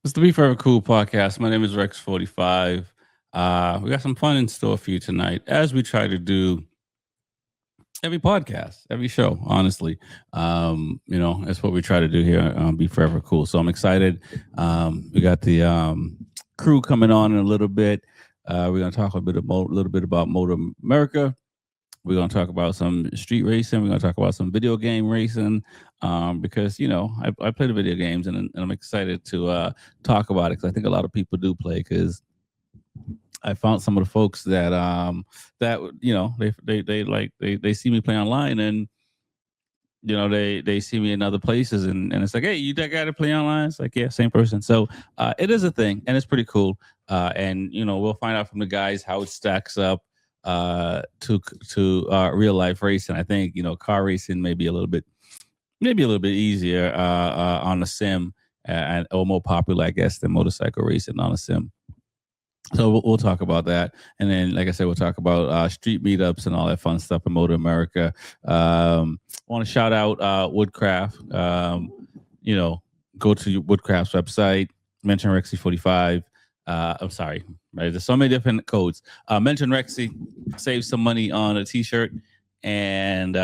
It's the Be Forever Cool podcast. My name is Rex 45. We got some fun in store for you tonight, as we try to do every podcast, every show. Honestly, that's what we try to do here on Be Forever Cool. So I'm excited. We got the crew coming on in a little bit. We're gonna talk little bit about Motor America. We're going to talk about some street racing. We're going to talk about some video game racing because, I play the video games and I'm excited to talk about it because I think a lot of people do play because I found some of the folks they see me play online and, they see me in other places and it's like, hey, you that guy to play online? It's like, yeah, same person. So it is a thing and it's pretty cool. And, we'll find out from the guys how it stacks up to real life racing. I think car racing maybe a little bit easier on a sim and or more popular, I guess, than motorcycle racing on a sim. So we'll talk about that, and then, like I said, we'll talk about street meetups and all that fun stuff in Motor America. I want to shout out Woodcraft. Go to Woodcraft's website, mention Rexy 45. I'm sorry, right? There's so many different codes. Mention Rexy, save some money on a T-shirt, and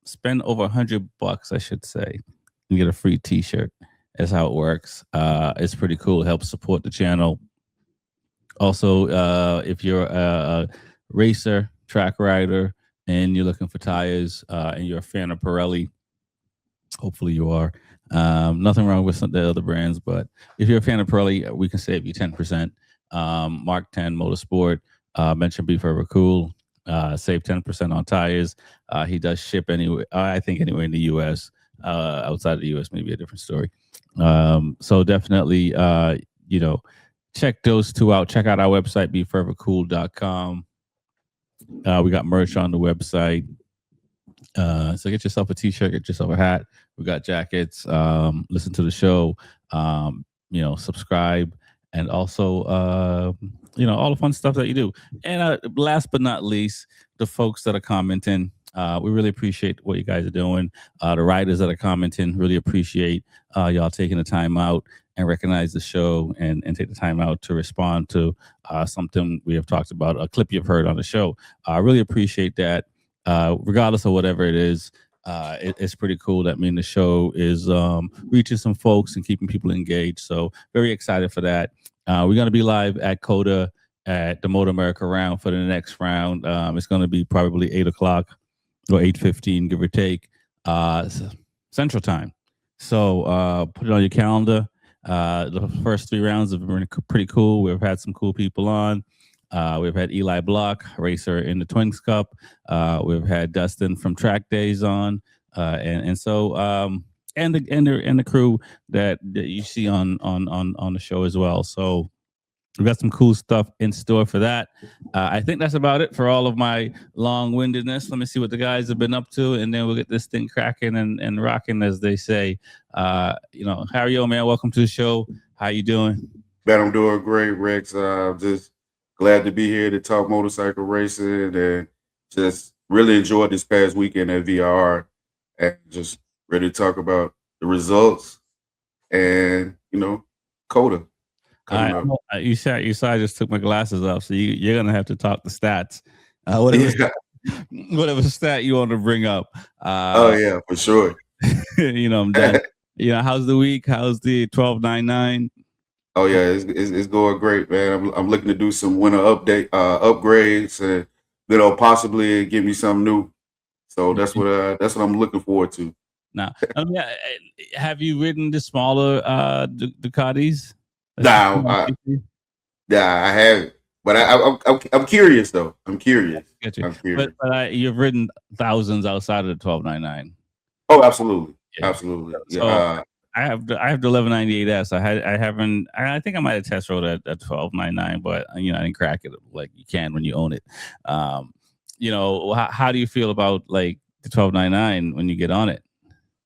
spend over $100, I should say, and get a free T-shirt. That's how it works. It's pretty cool. It helps support the channel. Also, if you're a racer, track rider, and you're looking for tires, and you're a fan of Pirelli, hopefully you are. Nothing wrong with some of the other brands, but if you're a fan of Pirelli, we can save you 10%. Mark 10 Motorsport, mention Be Forever Cool, save 10% on tires. He does ship anywhere, I think anywhere in the US. Outside of the US, maybe a different story. So definitely, check those two out. Check out our website, beforevercool.com. We got merch on the website. So get yourself a T-shirt, get yourself a hat. We got jackets. Listen to the show. Subscribe, and also all the fun stuff that you do. And last but not least, the folks that are commenting. We really appreciate what you guys are doing. The riders that are commenting, really appreciate y'all taking the time out and recognize the show and take the time out to respond to something we have talked about, a clip you've heard on the show. I really appreciate that. Regardless of whatever it is, it's pretty cool. That means the show is reaching some folks and keeping people engaged. So very excited for that. We're going to be live at COTA at the MotoAmerica round for the next round. It's going to be probably 8 o'clock or 8:15, give or take, Central Time. So put it on your calendar. The first 3 rounds have been pretty cool. We've had some cool people on. We've had Eli Block, racer in the Twins Cup. We've had Dustin from Track Days on, and the crew that you see on the show as well. So we've got some cool stuff in store for that. I think that's about it for all of my long-windedness. Let me see what the guys have been up to, and then we'll get this thing cracking and rocking, as they say. Harry, man, welcome to the show. How you doing? Man, I'm doing great, Rex. Just glad to be here to talk motorcycle racing and just really enjoyed this past weekend at VIR and just ready to talk about the results and, COTA coming up. You saw I just took my glasses off, so you're gonna have to talk the stats. Whatever stat you want to bring up. Oh yeah, for sure. I'm done. How's the week? How's the 1299? Oh yeah, it's going great, man. I'm looking to do some winter upgrades and possibly give me something new. So that's what I'm looking forward to. Now, have you ridden the smaller Ducatis? No, I haven't. But I'm curious though. I'm curious. I'm curious. But you've ridden thousands outside of the 1299. Oh, absolutely, absolutely. So, I have the 1198S. I think I might have test rode at 1299, but I didn't crack it like you can when you own it. How do you feel about like the 1299 when you get on it?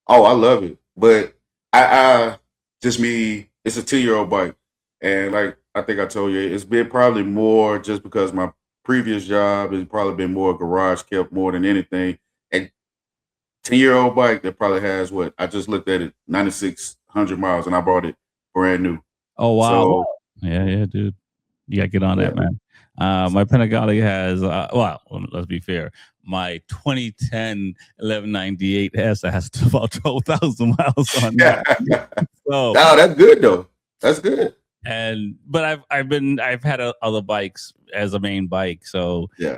Oh, I love it, but I just me. It's a 2-year-old bike, and like I think I told you, it's been probably more just because my previous job has probably been more garage kept more than anything. And 10-year-old bike that probably has what I just looked at it 9,600 miles, and I bought it brand new. Oh wow. So Yeah, dude. You gotta get on yeah, that, man. My Panigale has well, let's be fair. My 2010 1198 has about 12,000 miles on that. So no, that's good though. That's good. but I've had other bikes as a main bike. So Yeah,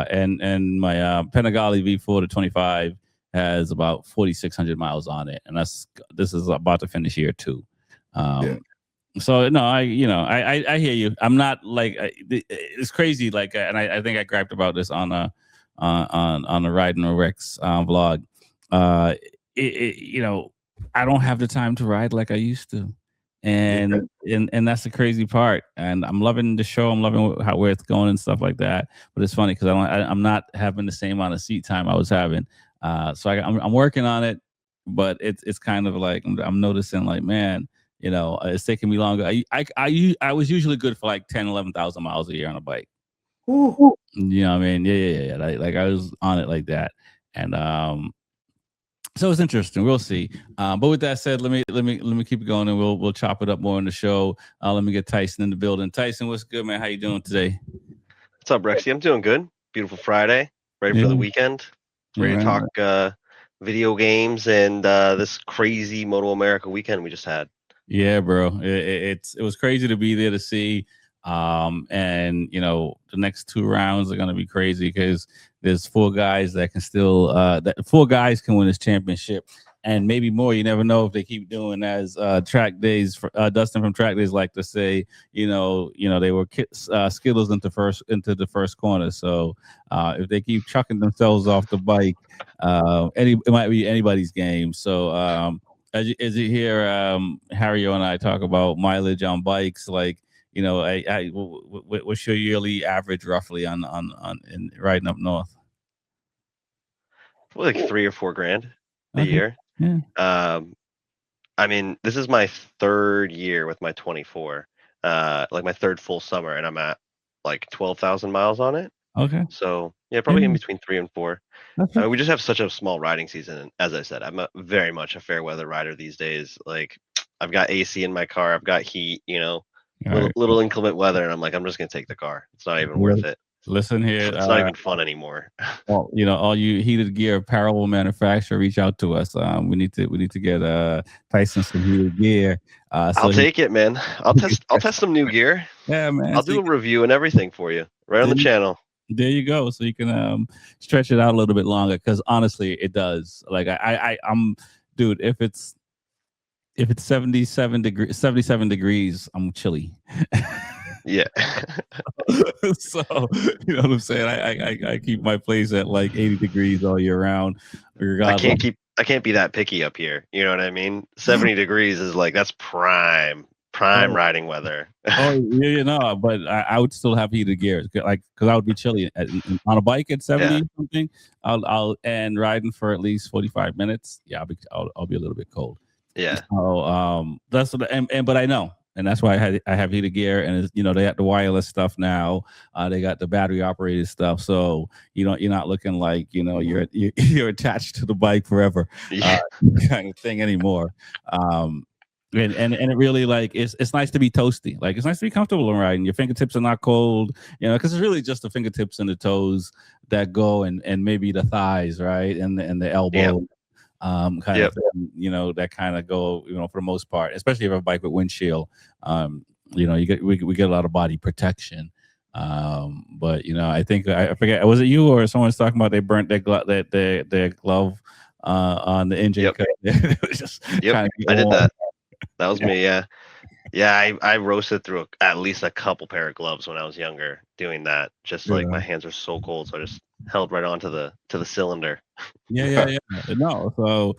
and my Panigale V4 to 25 has about 4,600 miles on it, and this is about to finish year 2. yeah, So no, I hear you. I'm not like it's crazy. Like, and I think I griped about this on on the Riding or Rex vlog. Uh, I don't have the time to ride like I used to, yeah. and that's the crazy part. And I'm loving the show. I'm loving where it's going and stuff like that. But it's funny because I'm not having the same amount of seat time I was having. So I'm working on it, but it's kind of like I'm noticing like, man, it's taking me longer. I was usually good for like 10, 11,000 miles a year on a bike. Woo. You know what I mean? Yeah. Like I was on it like that. And so it's interesting. We'll see. But with that said, let me keep it going, and we'll chop it up more in the show. Let me get Tyson in the building. Tyson, what's good, man? How you doing today? What's up, Rexy? I'm doing good. Beautiful Friday. Ready for the weekend. Ready to talk video games and this crazy MotoAmerica weekend we just had. Yeah, bro. It was crazy to be there to see. And the next 2 rounds are gonna be crazy because there's 4 guys that can still that 4 guys can win this championship, and maybe more. You never know if they keep doing as track days. Dustin from Track Days like to say, they were Skittles into the first corner. So if they keep chucking themselves off the bike, it might be anybody's game. So as you hear Harry and I talk about mileage on bikes, like, what's your yearly average roughly on in riding up north? Probably like 3 or 4 grand a Okay. year. Yeah. I mean, this is my 3rd year with my 24, like my 3rd full summer, and I'm at like 12,000 miles on it. Okay. So yeah, probably Yeah. in between 3 and 4. That's I mean, we just have such a small riding season, and as I said, I'm very much a fair weather rider these days. Like, I've got AC in my car, I've got heat, All little right. inclement weather, and I'm like, I'm just gonna take the car. It's not even worth it. Listen here. It's not even fun anymore. Well, all you heated gear apparel manufacturer, reach out to us. We need to get Tyson some heated gear. I'll take it, man. I'll test some new gear. Yeah, man. I'll do a review and everything for you right on the channel. There you go. So you can stretch it out a little bit longer, because honestly, it does. Like I'm, dude. If it's 77 degrees, I'm chilly. Yeah. So you know what I'm saying. I keep my place at like 80 degrees all year round. I can't be that picky up here. You know what I mean? 70 degrees is like, that's prime riding weather. No, but I would still have heated gear, like, because I would be chilly on a bike at 70 something. I'll and riding for at least 45 minutes. Yeah, I'll be a little bit cold. Yeah. So that's what but I know. And that's why I have heated gear, and they got the wireless stuff now. They got the battery operated stuff, so you're not looking like you're attached to the bike forever, kind of thing anymore. And it really, like, it's nice to be toasty. Like, it's nice to be comfortable in riding. Your fingertips are not cold, because it's really just the fingertips and the toes that go, and maybe the thighs, right, and the elbow. Yep. Kind of thing, that kind of go, for the most part, especially if you have a bike with windshield, we get a lot of body protection. But I think I forget, was it you or someone was talking about they burnt their glove on the engine? Yep. Yep. I did that. That was me. Yeah. I roasted through at least a couple pair of gloves when I was younger doing that. Just like my hands are so cold, so I just held right onto the cylinder. Yeah. No, so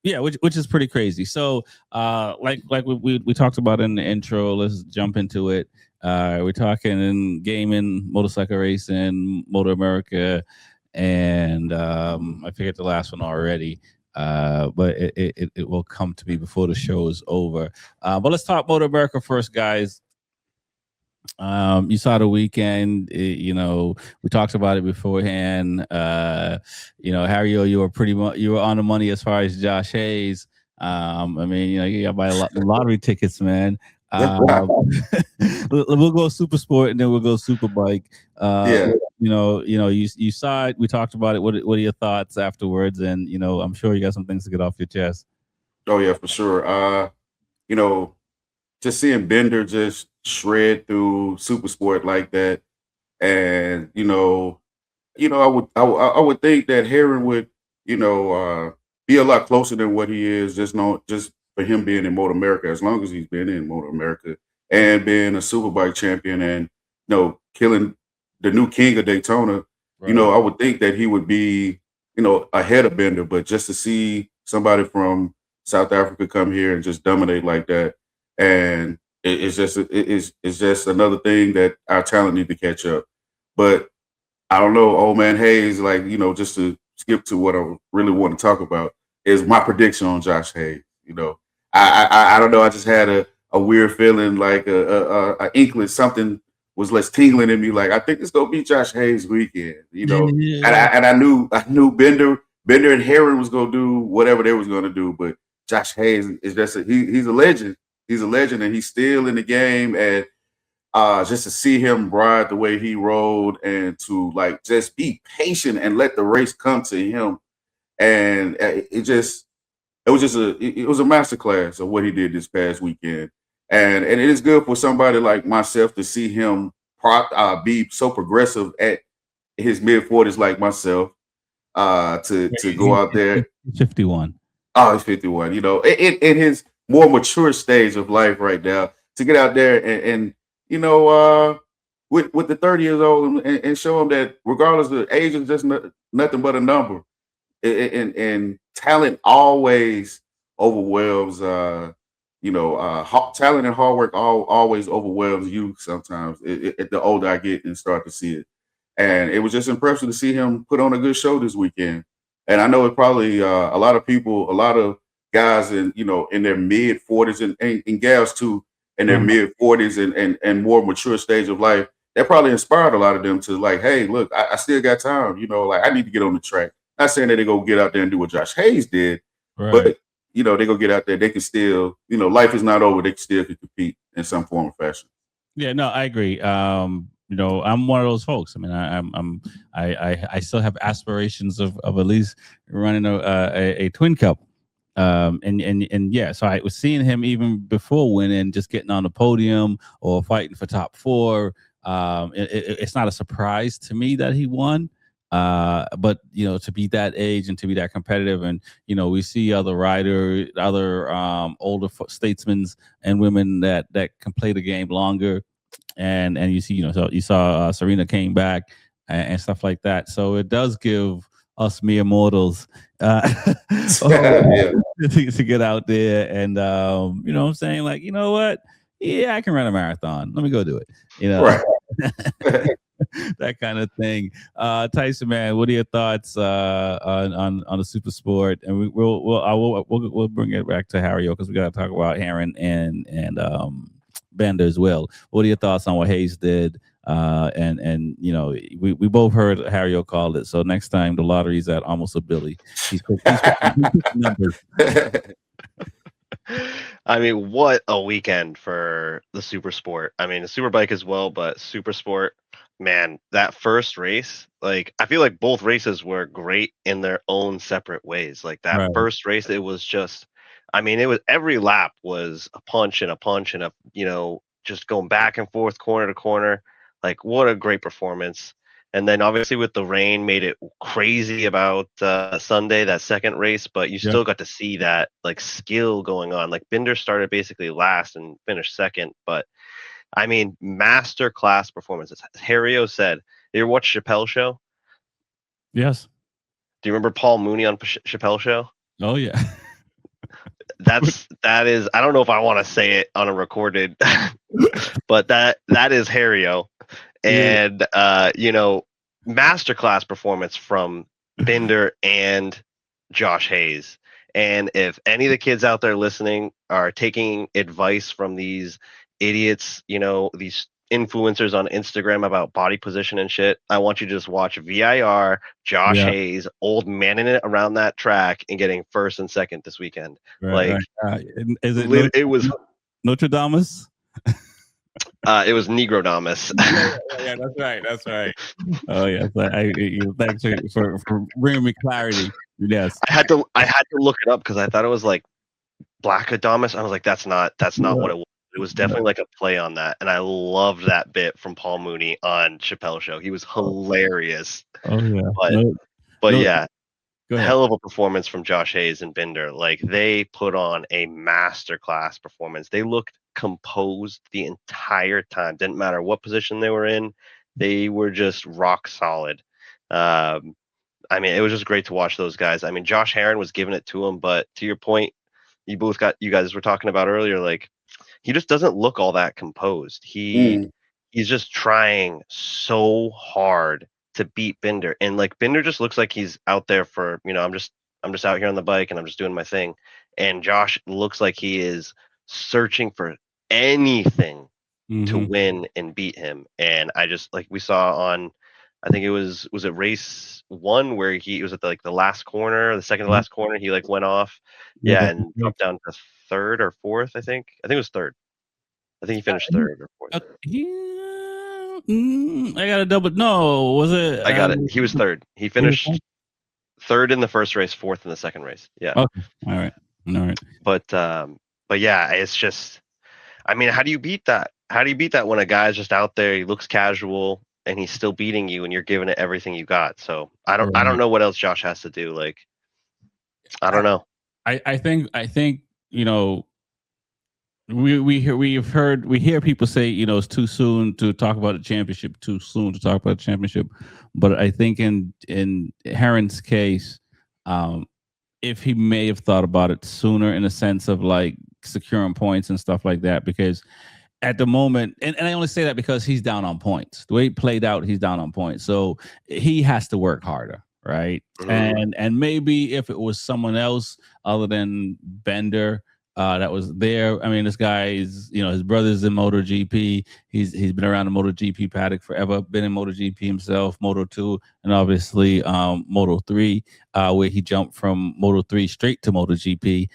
which is pretty crazy. So like we talked about in the intro, let's jump into it. We're talking in gaming, motorcycle racing, MotoAmerica, and I forget the last one already. But it will come to me before the show is over. But let's talk MotoAmerica first, guys. You saw the weekend. We talked about it beforehand. Harry, you were on the money as far as Josh Hayes. I mean, you got to buy a lot lottery tickets, man. We'll go super sport and then we'll go super bike. Yeah. You saw it. We talked about it. What are your thoughts afterwards? And I'm sure you got some things to get off your chest. Oh yeah, for sure. Just seeing Bender just shred through super sport like that, and I would think that Heron would, be a lot closer than what he is. Just for him being in MotoAmerica, as long as he's been in MotoAmerica and being a Superbike champion, and killing the new king of Daytona. Right. I would think that he would be, ahead of Bender. But just to see somebody from South Africa come here and just dominate like that, and it's just another thing that our talent need to catch up. But I don't know, old man Hayes, like, just to skip to what I really want to talk about is my prediction on Josh Hayes. I don't know. I just had a weird feeling, like a inkling, something was less tingling in me. Like, I think it's gonna be Josh Hayes weekend. Yeah. And I knew Bender and Heron was gonna do whatever they was gonna do, but Josh Hayes is just he's a legend. He's a legend, and he's still in the game. And just to see him ride the way he rode, and to like just be patient and let the race come to him, and it was a masterclass of what he did this past weekend, and it is good for somebody like myself to see him be so progressive at his mid-40s, like myself, to go out there. 51. Oh, he's 51. In his more mature stage of life right now, to get out there and with the 30 years old, and show him that regardless of age is just nothing but a number, and talent always overwhelms. Talent and hard work always overwhelms you sometimes. The older I get and start to see it, and it was just impressive to see him put on a good show this weekend. And I know it probably a lot of people, a lot of guys in their mid 40s, and gals too, in their mid 40s and more mature stage of life, that probably inspired a lot of them to like, hey, look, I still got time. Like, I need to get on the track. Not saying that they go get out there and do what Josh Hayes did, Right. but they go get out there. They can still, life is not over. They still can compete in some form or fashion. Yeah, no, I agree. I'm one of those folks. I mean, I still have aspirations of at least running a twin cup. And yeah, so I was seeing him even before winning, just getting on the podium or fighting for top four. It's not a surprise to me that he won. But to be that age and to be that competitive, and we see other riders, other older statesmen and women that can play the game longer, and you see, so you saw Serena came back and stuff like that. So it does give us mere mortals to get out there and what I'm saying, like, what, yeah, I can run a marathon, let me go do it, Right. that kind of thing. Tyson, man, what are your thoughts on the super sport? And we'll bring it back to Harry, because we got to talk about Heron and Bender as well. What are your thoughts on what Hayes did? And we both heard Harry called it. So next time the lottery's at almost a billy, he's numbers. I mean, what a weekend for the super sport. I mean, the super bike as well, but super sport, man, that first race, like, I feel like both races were great in their own separate ways. Like, that first race, it was just, I mean, it was every lap was a punch and a, just going back and forth, corner to corner. Like, what a great performance. And then obviously with the rain, made it crazy about Sunday, that second race, but you still got to see that like skill going on. Like, Binder started basically last and finished second, but I mean, master class performances. Harry said, "You ever watch Chappelle Show?" Yes. Do you remember Paul Mooney on Chappelle Show? Oh yeah. that is, I don't know if I want to say it on a recorded, but that is Harry. And masterclass performance from Binder and Josh Hayes. And if any of the kids out there listening are taking advice from these idiots, these influencers on Instagram about body position and shit, I want you to just watch VIR, Josh Hayes, old manning it around that track and getting first and second this weekend. Right. Is it it was Notre Dame? It was Negro Damas. Yeah, that's right. Oh yeah, thanks for bringing me clarity. Yes, I had to look it up because I thought it was like Black Adamus. I was like, that's not what it was. It was definitely like a play on that, and I loved that bit from Paul Mooney on Chappelle's show. He was hilarious. Oh yeah, yeah, hell of a performance from Josh Hayes and Binder. Like they put on a masterclass performance. They looked composed the entire time. Didn't matter what position they were in. They were just rock solid. I mean, it was just great to watch those guys. I mean, Josh Herron was giving it to him, but to your point, you guys were talking about earlier, like he just doesn't look all that composed. He's just trying so hard to beat Binder, and like Binder just looks like he's out there for, I'm just out here on the bike and I'm just doing my thing. And Josh looks like he is searching for anything to win and beat him. And I just, like we saw on, I think it was it race 1 where he was at the last corner, the second to last corner, he like went off, and dropped down to 3rd or 4th. I think it was 3rd. I think he finished 3rd or 4th. I got a double. No, was it? I got it. He was 3rd. He finished 3rd in the first race, 4th in the second race. Yeah. Okay. All right. But yeah, it's just, I mean, how do you beat that? How do you beat that when a guy's just out there, he looks casual and he's still beating you and you're giving it everything you got? So I don't know what else Josh has to do. Like, I don't know. I think we hear people say, it's too soon to talk about a championship, but I think in Herron's case, if he may have thought about it sooner, in a sense of like securing points and stuff like that, because at the moment, and I only say that because he's down on points. The way he played out, he's down on points, so he has to work harder, right? And maybe if it was someone else other than Bender that was there. I mean, this guy is, his brother's in MotoGP. He's been around the MotoGP paddock forever, been in MotoGP himself, Moto2, and obviously Moto3, where he jumped from Moto3 straight to MotoGP.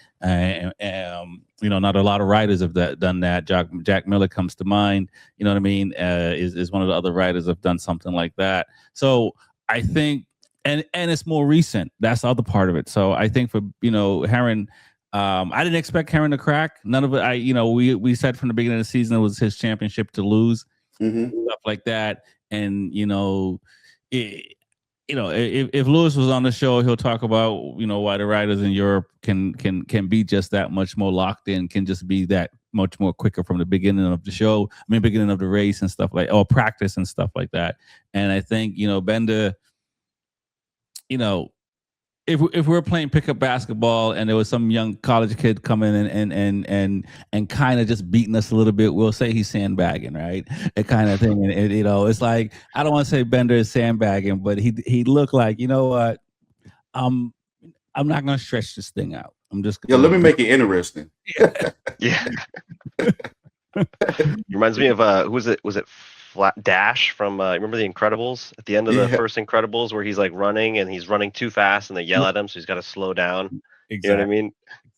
Not a lot of riders have done that. Jack Miller comes to mind, you know what I mean, is one of the other riders have done something like that. So I think, and it's more recent. That's the other part of it. So I think for, Herron, I didn't expect Herron to crack. None of it. We said from the beginning of the season it was his championship to lose, stuff like that. And if Lewis was on the show, he'll talk about why the riders in Europe can be just that much more locked in, can just be that much more quicker from the beginning of the show. I mean, beginning of the race and stuff or practice and stuff like that. And I think Bender, if we're playing pickup basketball and there was some young college kid coming in and kind of just beating us a little bit, we'll say he's sandbagging, right? That kind of thing. And it's like, I don't want to say Bender is sandbagging, but he looked like, what? I'm not going to stretch this thing out. I'm just let me make it interesting. Yeah. Reminds me of who was it? Was it Flat Dash from remember The Incredibles? At the end of the first Incredibles, where he's like running and he's running too fast and they yell at him, so he's got to slow down. Exactly. You know what I mean?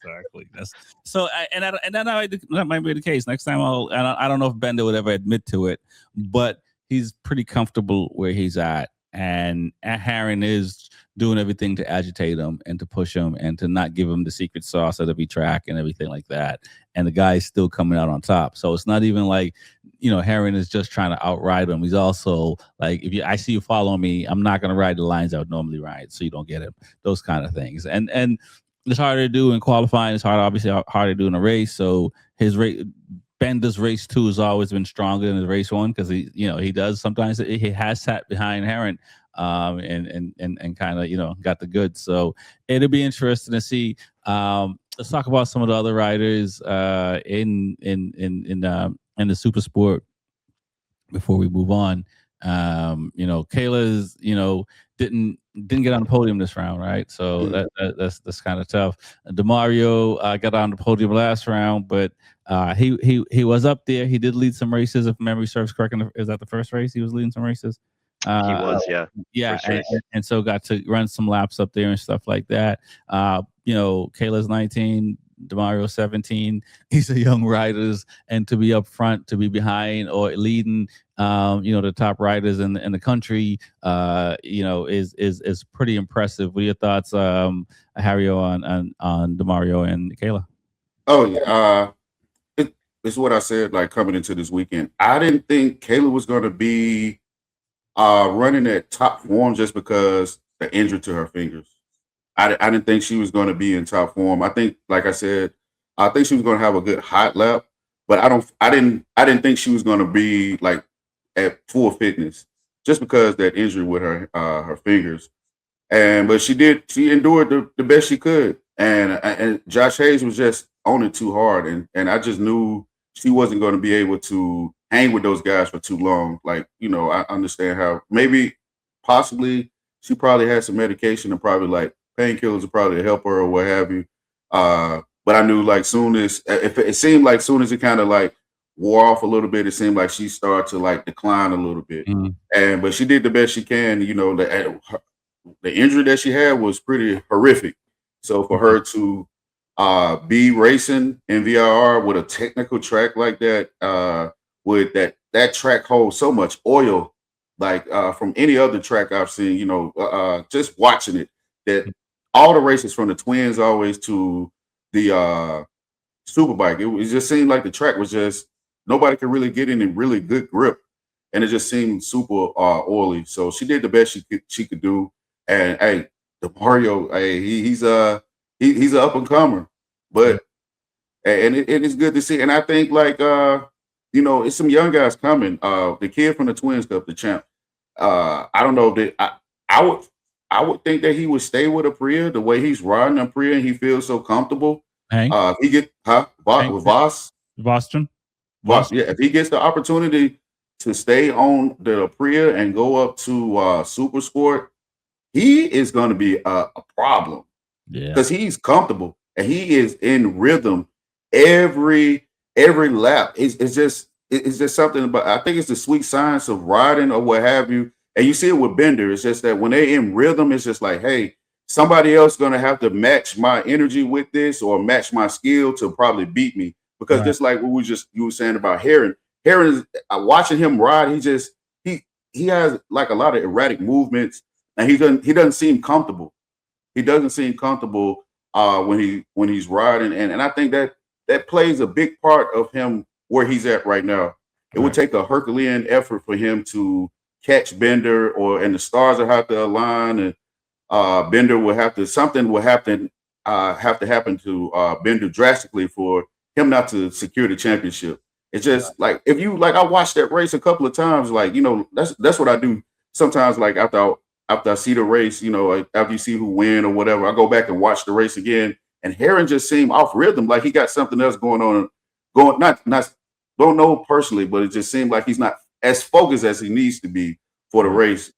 Exactly. That's so. That might be the case. Next time, I don't know if Bender would ever admit to it, but he's pretty comfortable where he's at, and Herron is doing everything to agitate him and to push him and to not give him the secret sauce at every track and everything like that. And the guy's still coming out on top. So it's not even like, Herron is just trying to outride him. He's also like, I see you following me, I'm not going to ride the lines I would normally ride, so you don't get him. Those kind of things. And it's harder to do in qualifying. It's obviously harder to do in a race. So Bender's race 2 has always been stronger than his race 1, because he does sometimes he has sat behind Herron and kind of got the goods. So it'll be interesting to see. Let's talk about some of the other riders in the super sport before we move on. Kayla's didn't get on the podium this round, right? So that's kind of tough. DeMario got on the podium last round, but He was up there. He did lead some races, if memory serves correct. Is that the first race he was leading some races? He was, yeah, first race. and so got to run some laps up there and stuff like that. Kayla's 19, Demario 17. These are young riders, and to be up front, to be behind or leading, the top riders in the country, is pretty impressive. What are your thoughts, Harry, on Demario and Kayla? Oh yeah, it's what I said. Like coming into this weekend, I didn't think Kayla was going to be running at top form just because the injury to her fingers. I didn't think she was going to be in top form. I think, like I said, I think she was going to have a good hot lap, but I didn't think she was going to be like at full fitness just because that injury with her fingers. But she endured the best she could, and Josh Hayes was just on it too hard, and I just knew she wasn't going to be able to hang with those guys for too long. Like, I understand how maybe possibly she probably had some medication and probably like painkillers would probably help her or what have you. But I knew like soon as if it seemed like soon as it kind of like wore off a little bit, it seemed like she started to like decline a little bit. But she did the best she can. The injury that she had was pretty horrific. So for her to be racing in VIR with a technical track like that, with that track holds so much oil, like from any other track I've seen, just watching it, that all the races from the twins always to the Superbike, it just seemed like the track was just nobody could really get in really good grip, and it just seemed super oily. So she did the best she could do. And hey, Demario, hey, he's an up and comer, but and it is good to see. And I think like it's some young guys coming. The kid from the Twins Cup, the champ. I don't know that I would think that he would stay with Aprilia the way he's riding Aprilia, and he feels so comfortable. Hank? He get with Voss. Boston? Yeah, if he gets the opportunity to stay on the Aprilia and go up to Super Sport, he is going to be a problem. Yeah, because he's comfortable and he is in rhythm every lap. It's just something about. I think it's the sweet science of riding or what have you. And you see it with Bender. It's just that when they're in rhythm, it's just like, hey, somebody else going to have to match my energy with this or match my skill to probably beat me. Because just like what you were saying about Heron is watching him ride. He has like a lot of erratic movements, and he doesn't seem comfortable. He doesn't seem comfortable when he's riding, and I think that plays a big part of him where he's at right now. It would take a Herculean effort for him to catch Bender, and the stars will have to align, and Bender will have to have to happen to Bender drastically for him not to secure the championship. It's just like if you like I watched that race a couple of times, like that's what I do sometimes. Like after I see the race, after you see who win or whatever, I go back and watch the race again. And Heron just seemed off rhythm, like he got something else going on. Not don't know personally, but it just seemed like he's not as focused as he needs to be for the race.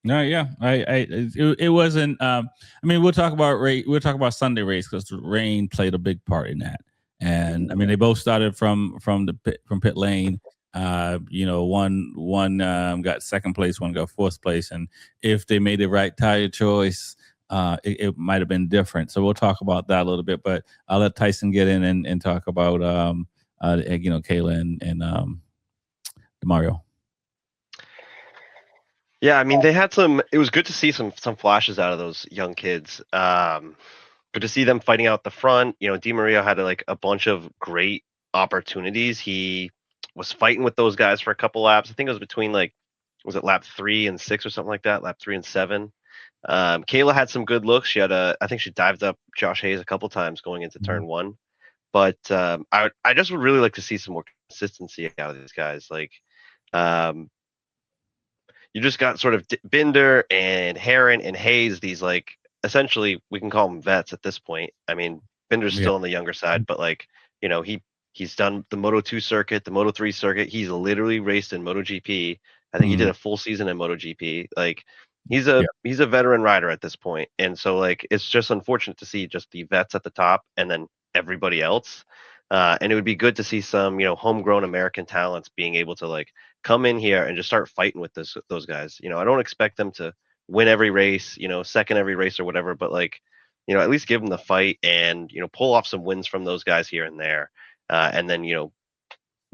No, yeah, it wasn't. I mean, we'll talk about Sunday race because the rain played a big part in that. And I mean, they both started from pit lane. One got second place, one got fourth place, and if they made the right tire choice, it might have been different. So we'll talk about that a little bit. But I'll let Tyson get in and talk about Kayla and Demario. Yeah, I mean, they had some. It was good to see some flashes out of those young kids. Good to see them fighting out the front. Di Maria had like a bunch of great opportunities. He was fighting with those guys for a couple laps. I think it was between was it lap 3 and 6 or something like that? Lap 3 and 7. Kayla had some good looks. I think she dived up Josh Hayes a couple times going into turn 1. But I just would really like to see some more consistency out of these guys. Like, you just got sort of Binder and Heron and Hayes. These like essentially we can call them vets at this point. I mean, Binder's still on the younger side, but he's done the Moto2 circuit, the Moto3 circuit. He's literally raced in MotoGP. I think he did a full season in MotoGP. Like he's a veteran rider at this point. And so like it's just unfortunate to see just the vets at the top and then everybody else. And it would be good to see some, homegrown American talents being able to like come in here and just start fighting with those guys. I don't expect them to win every race, second every race or whatever, but like, at least give them the fight and, pull off some wins from those guys here and there. And then,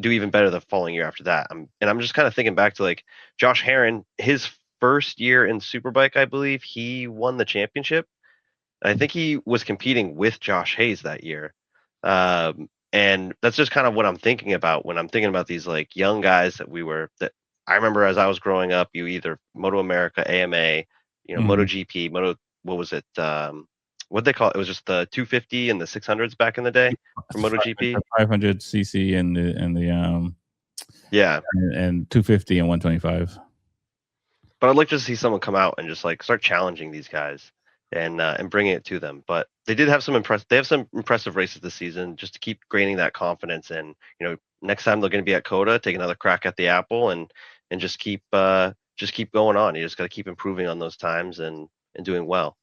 do even better the following year after that. I'm just kind of thinking back to like Josh Herron, his first year in Superbike, I believe he won the championship. I think he was competing with Josh Hayes that year. And that's just kind of what I'm thinking about when I'm thinking about these like young guys that I remember as I was growing up, you either MotoAmerica, AMA, MotoGP, what was it? What they call it? It was just the 250 and the 600s back in the day for MotoGP. 500 cc and the yeah, and 250 and 125. But I'd like to see someone come out and just like start challenging these guys and bringing it to them. But they have some impressive races this season just to keep gaining that confidence. And next time they're going to be at Coda, take another crack at the apple and just keep going on. You just got to keep improving on those times and doing well.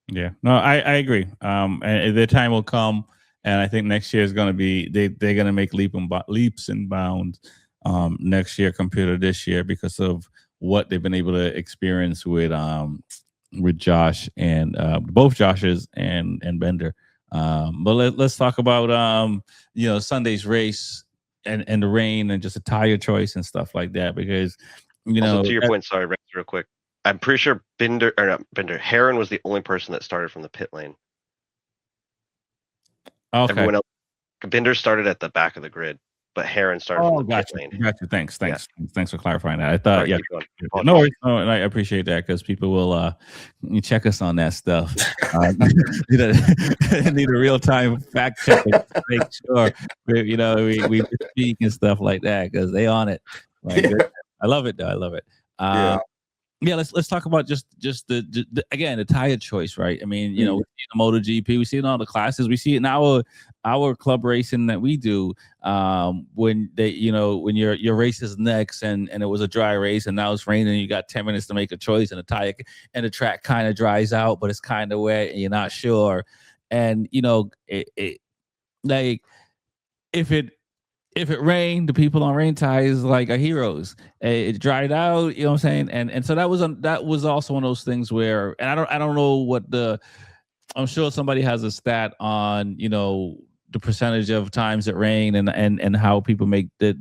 Yeah, no, I agree. And the time will come, and I think next year is going to be they're going to make leaps and bounds next year compared to this year because of what they've been able to experience with Josh and both Joshes and Bender. But let's talk about Sunday's race and the rain and just a tire choice and stuff like that because also, to your point, sorry, Rex, real quick. I'm pretty sure Herron was the only person that started from the pit lane. Okay. Everyone else, Binder started at the back of the grid, but Herron started from the pit lane. Gotcha. Thanks for clarifying that. I thought, Sorry, no worries. No, I appreciate that because people will check us on that stuff. Need a real time fact check to make sure we speak and stuff like that because they on it. Like, I love it though. I love it. Yeah, let's talk about just the again the tire choice, right? I mean, we see it in MotoGP, we see it in all the classes, we see it in our club racing that we do. When when your race is next and it was a dry race and now it's raining, and you got 10 minutes to make a choice, and the tire and the track kind of dries out, but it's kind of wet and you're not sure. And like if it rained, the people on rain tires like are heroes. It dried out, you know what I'm saying? And so that was also one of those things where, and I don't know I'm sure somebody has a stat on, the percentage of times it rain and how people make the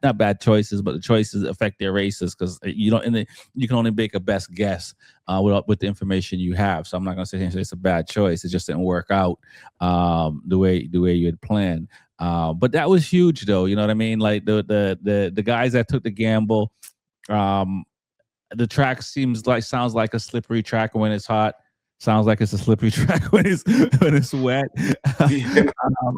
not bad choices, but the choices affect their races because you can only make a best guess with the information you have. So I'm not gonna say it's a bad choice. It just didn't work out the way you had planned. But that was huge though, you know what I mean? Like the guys that took the gamble, the track sounds like a slippery track when it's hot. Sounds like it's a slippery track when it's wet.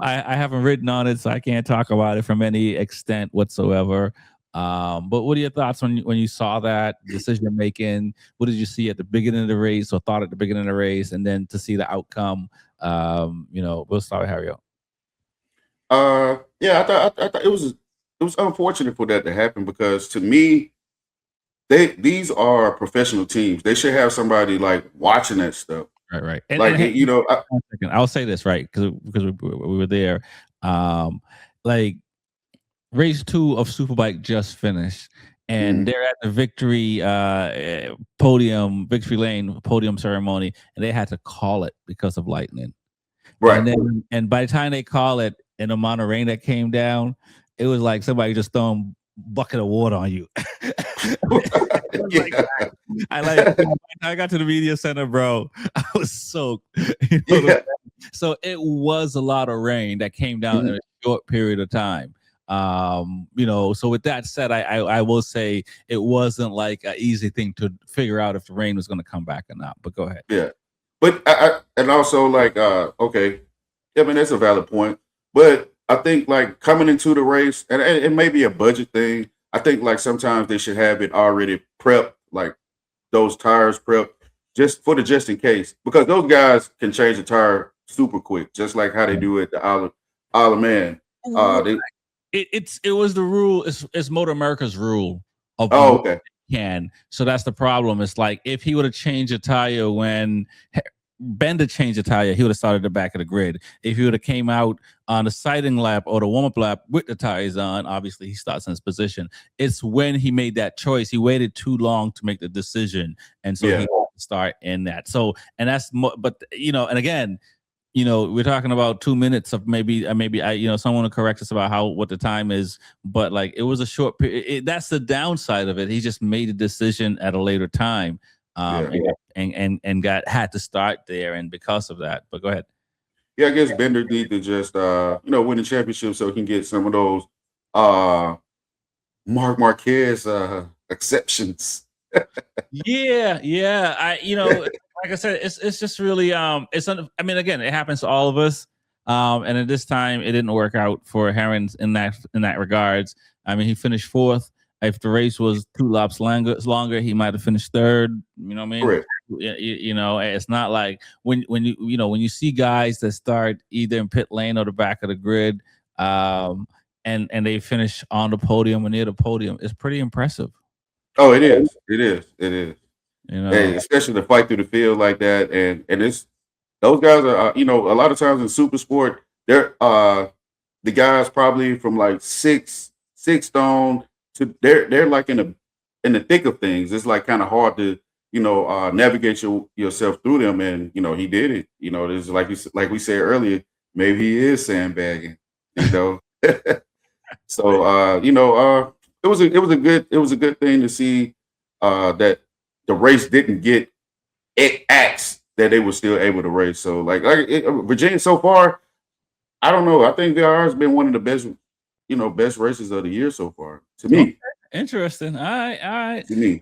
I haven't ridden on it, so I can't talk about it from any extent whatsoever. But what are your thoughts when you saw that decision making? What did you see at the beginning of the race, or thought at the beginning of the race, and then to see the outcome? We'll start with Harry. Yeah, I thought it was unfortunate for that to happen because to me, these are professional teams. They should have somebody like watching that stuff. Right. I'll say this right because we were there. Like race 2 of Superbike just finished, and they're at the victory lane podium ceremony, and they had to call it because of lightning. Right. And by the time they call it, in the amount of rain that came down, it was like somebody just throwing a bucket of water on you. I got to the media center, bro. I was soaked. So it was a lot of rain that came down in a short period of time. So with that said, I will say it wasn't like an easy thing to figure out if the rain was going to come back or not. But go ahead. Yeah, but and also like okay, I mean that's a valid point. But I think like coming into the race, and it may be a budget thing. I think like sometimes they should have it already prepped, like those tires prepped just in case, because those guys can change the tire super quick, just like how they do it at the Isle of Man. It was the rule. It's MotoAmerica's rule of okay. Can. So that's the problem. It's like if he would have changed a tire when Bender changed the tire, he would have started the back of the grid. If he would have came out on the sighting lap or the warm-up lap with the tires on, obviously he starts in his position. It's when he made that choice. He waited too long to make the decision, and so he had to start in that. So, and that's but and again, we're talking about 2 minutes of maybe someone will correct us about what the time is, but like it was a short period. That's the downside of it. He just made a decision at a later time, and had to start there, and because of that. But go ahead. Yeah, I guess Bender need to just win the championship so he can get some of those Mark Marquez exceptions. Yeah. Like I said, it's just really I mean, again, it happens to all of us. And at this time, it didn't work out for Herons in that regards. I mean, he finished fourth. If the race was 2 laps longer, he might have finished third. You know what I mean? Correct. It's not like when you see guys that start either in pit lane or the back of the grid, and they finish on the podium or near the podium, it's pretty impressive. Oh, it is. It is. It is. Hey, especially to fight through the field like that, and it's those guys are a lot of times in super sport, they're the guys probably from like six stone to they're like in the thick of things. It's like kind of hard to navigate yourself through them, and he did it. There's like we said earlier, maybe he is sandbagging. So it was a good thing to see that the race didn't get axed, that they were still able to race. So Virginia so far, I don't know. I think VIR has been one of the best races of the year so far to me. Okay. Interesting. All right. To me,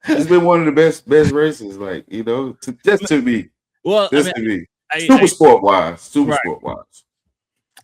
it's been one of the best races. Just to me. Well, just to me. Super sport wise.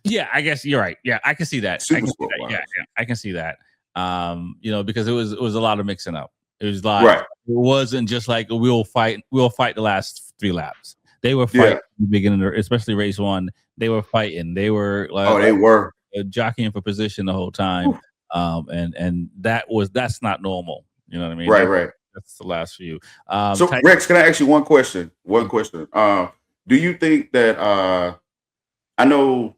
Yeah, I guess you're right. Yeah, I can see that. Super sport wise. Yeah, I can see that. Because it was a lot of mixing up. It was like It wasn't just like we'll fight the last 3 laps. They were fighting in the beginning, especially race 1. They were fighting. They were they were jockeying for position the whole time. And that's not normal. You know what I mean? Right. That's the last few. So Rex, can I ask you one question? Do you think that I know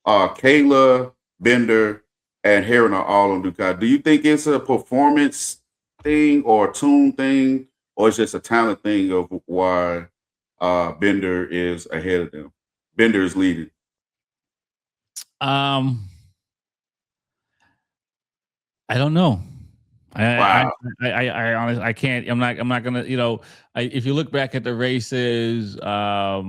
Kayla, Bender, and Heron are all on Ducati. Do you think it's a performance thing or a tune thing, or it's just a talent thing of why Bender is ahead of them? Bender is leading. I don't know. Wow. I honestly, I can't. I'm not gonna. If you look back at the races, I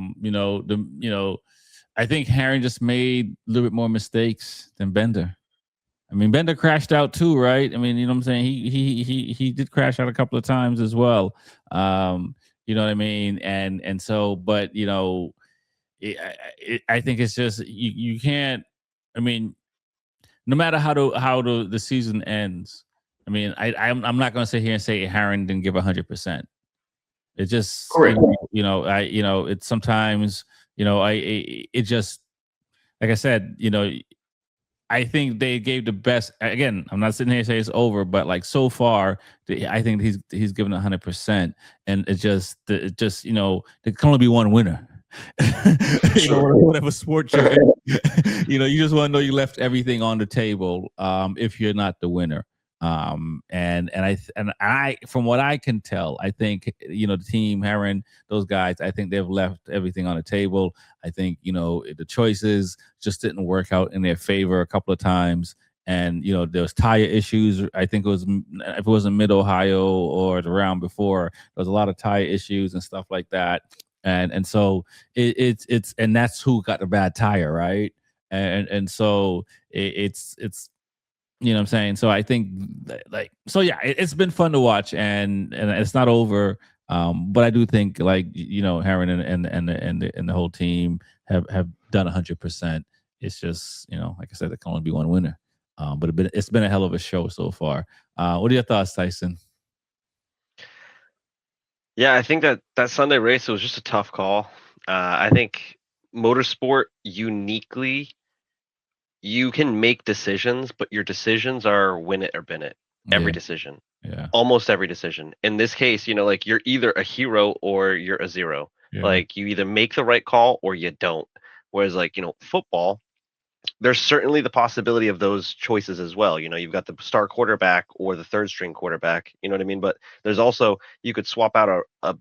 think Herring just made a little bit more mistakes than Bender. I mean, Bender crashed out too, right? I mean, you know what I'm saying? He did crash out a couple of times as well. You know what I mean? And so, but I think it's just you can't. I mean, no matter how the season ends, I mean, I'm not going to sit here and say Herring didn't give 100%. It just correct. It's sometimes it just, like I said, I think they gave the best. Again, I'm not sitting here saying it's over, but like so far, I think he's given 100%, and it just there can only be one winner. Whatever sport you're in, you just want to know you left everything on the table. If you're not the winner, and I from what I can tell, I think the team Heron, those guys, I think they've left everything on the table. I think the choices just didn't work out in their favor a couple of times, and there was tire issues. I think if it was in Mid Ohio or the round before, there was a lot of tire issues and stuff like that, and so it's and that's who got the bad tire, right? And so it's you know what I'm saying? So I think it's been fun to watch, and it's not over. But I do think Heron and the whole team have done 100%. It's just like I said, there can only be one winner. But it's been a hell of a show so far. What are your thoughts, Tyson? Yeah, I think that Sunday race was just a tough call. I think motorsport uniquely, you can make decisions, but your decisions are win it or bin it. Every decision. almost every decision. In this case, like you're either a hero or you're a zero. Like you either make the right call or you don't. Whereas like, football, there's certainly the possibility of those choices as well. You've got the star quarterback or the third string quarterback, you know what I mean? But there's also, you could swap out a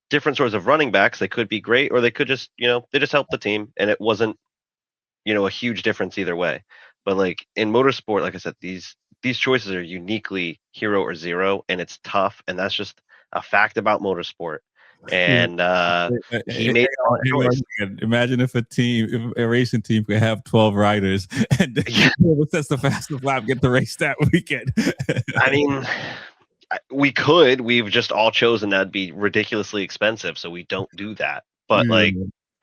different sorts of running backs. They could be great, or they could just, they just help the team, and it wasn't, a huge difference either way. But like in motorsport, like I said, these choices are uniquely hero or zero, and it's tough, and that's just a fact about motorsport. And he made a choice. Imagine if if a racing team could have 12 riders and whoever sets the fastest lap get the race that weekend. I mean, we've just all chosen that'd be ridiculously expensive, so we don't do that. But like,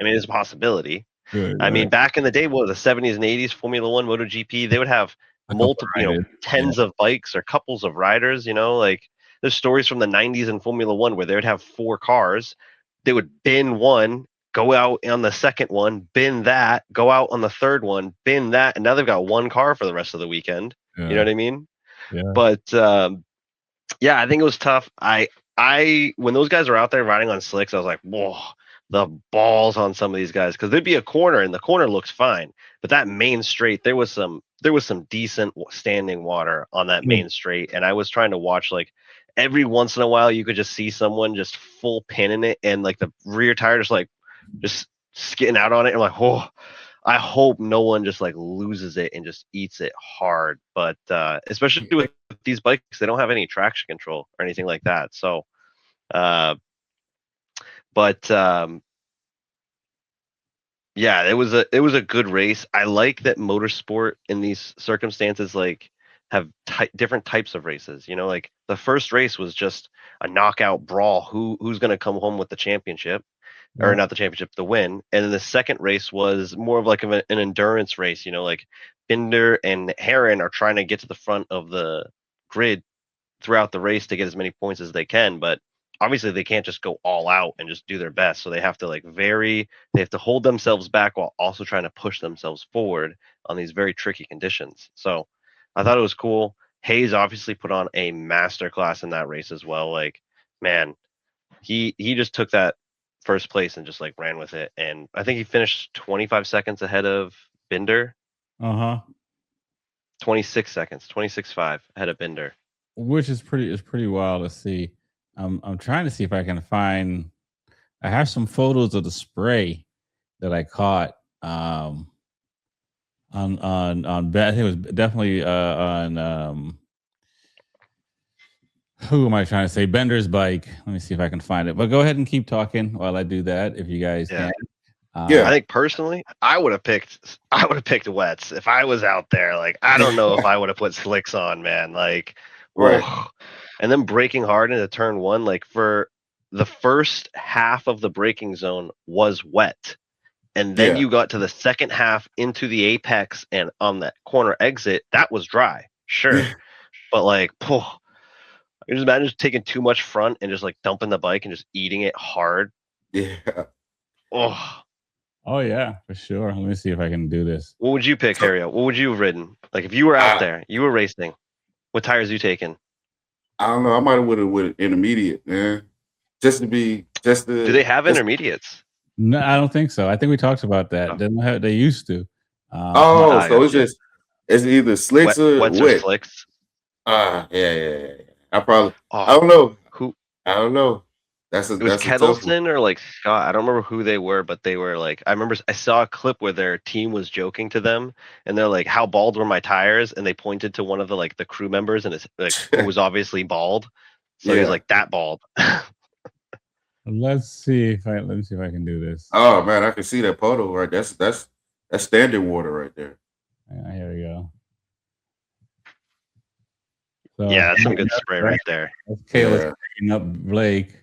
I mean, it's a possibility. I mean, back in the day, the 70s and 80s, Formula One, MotoGP, they would have multiple, tens of bikes or couples of riders. Like there's stories from the 90s in Formula One where they would have 4 cars. They would bin one, go out on the second one, bin that, go out on the third one, bin that, and now they've got 1 car for the rest of the weekend. You know what I mean? Yeah. But yeah, I think it was tough. I when those guys were out there riding on slicks, I was like, whoa, the balls on some of these guys, because there'd be a corner and the corner looks fine, but that main straight, there was some decent standing water on that main straight, and I was trying to watch, like every once in a while you could just see someone just full pinning it, and like the rear tire just skidding out on it. I'm like, oh, I hope no one just like loses it and just eats it hard. But especially with these bikes, they don't have any traction control or anything like that. So, yeah, it was a good race. I like that motorsport in these circumstances like have different types of races. Like the first race was just a knockout brawl. Who's going to come home with the championship? Or not the championship, the win. And then the second race was more of like an endurance race. Like Binder and Heron are trying to get to the front of the grid throughout the race to get as many points as they can, but obviously they can't just go all out and just do their best. So they have to they have to hold themselves back while also trying to push themselves forward on these very tricky conditions. So I thought it was cool. Hayes obviously put on a masterclass in that race as well. Like, man, he just took that first place and just like ran with it. And I think he finished 25 seconds ahead of Binder. 26 seconds, 26.5 ahead of Binder. Which is pretty wild to see. I'm trying to see if I can find. I have some photos of the spray that I caught on I think it was definitely on who am I trying to say? Bender's bike. Let me see if I can find it. But go ahead and keep talking while I do that, if you guys can. I think personally, I would have picked wets if I was out there. Like, I don't know if I would have put slicks on, man. Like, right. Oh. And then braking hard into turn 1, like for the first half of the braking zone was wet. And then you got to the second half into the apex and on that corner exit, that was dry. Sure. But like, I just imagine just taking too much front and just like dumping the bike and just eating it hard. Yeah. Oh yeah, for sure. Let me see if I can do this. What would you pick, Harry? What would you have ridden? Like if you were out there, you were racing, what tires are you taking? I don't know. I might have with intermediate, man. Do they have intermediates? No, I don't think so. I think we talked about that. They used to. So it's either slicks or wets wet. Or slicks. Yeah. I don't know. I don't know. It was Kettleson or like Scott. I don't remember who they were, but they were like, I remember I saw a clip where their team was joking to them, and they're like, "How bald were my tires?" And they pointed to one of the crew members, and it's like who was obviously bald. So he's like that bald. Let me see if I can do this. Oh man, I can see that photo right. That's standing water right there. Here we go. So, yeah, that's some good spray right there. Kayla's picking up Blake.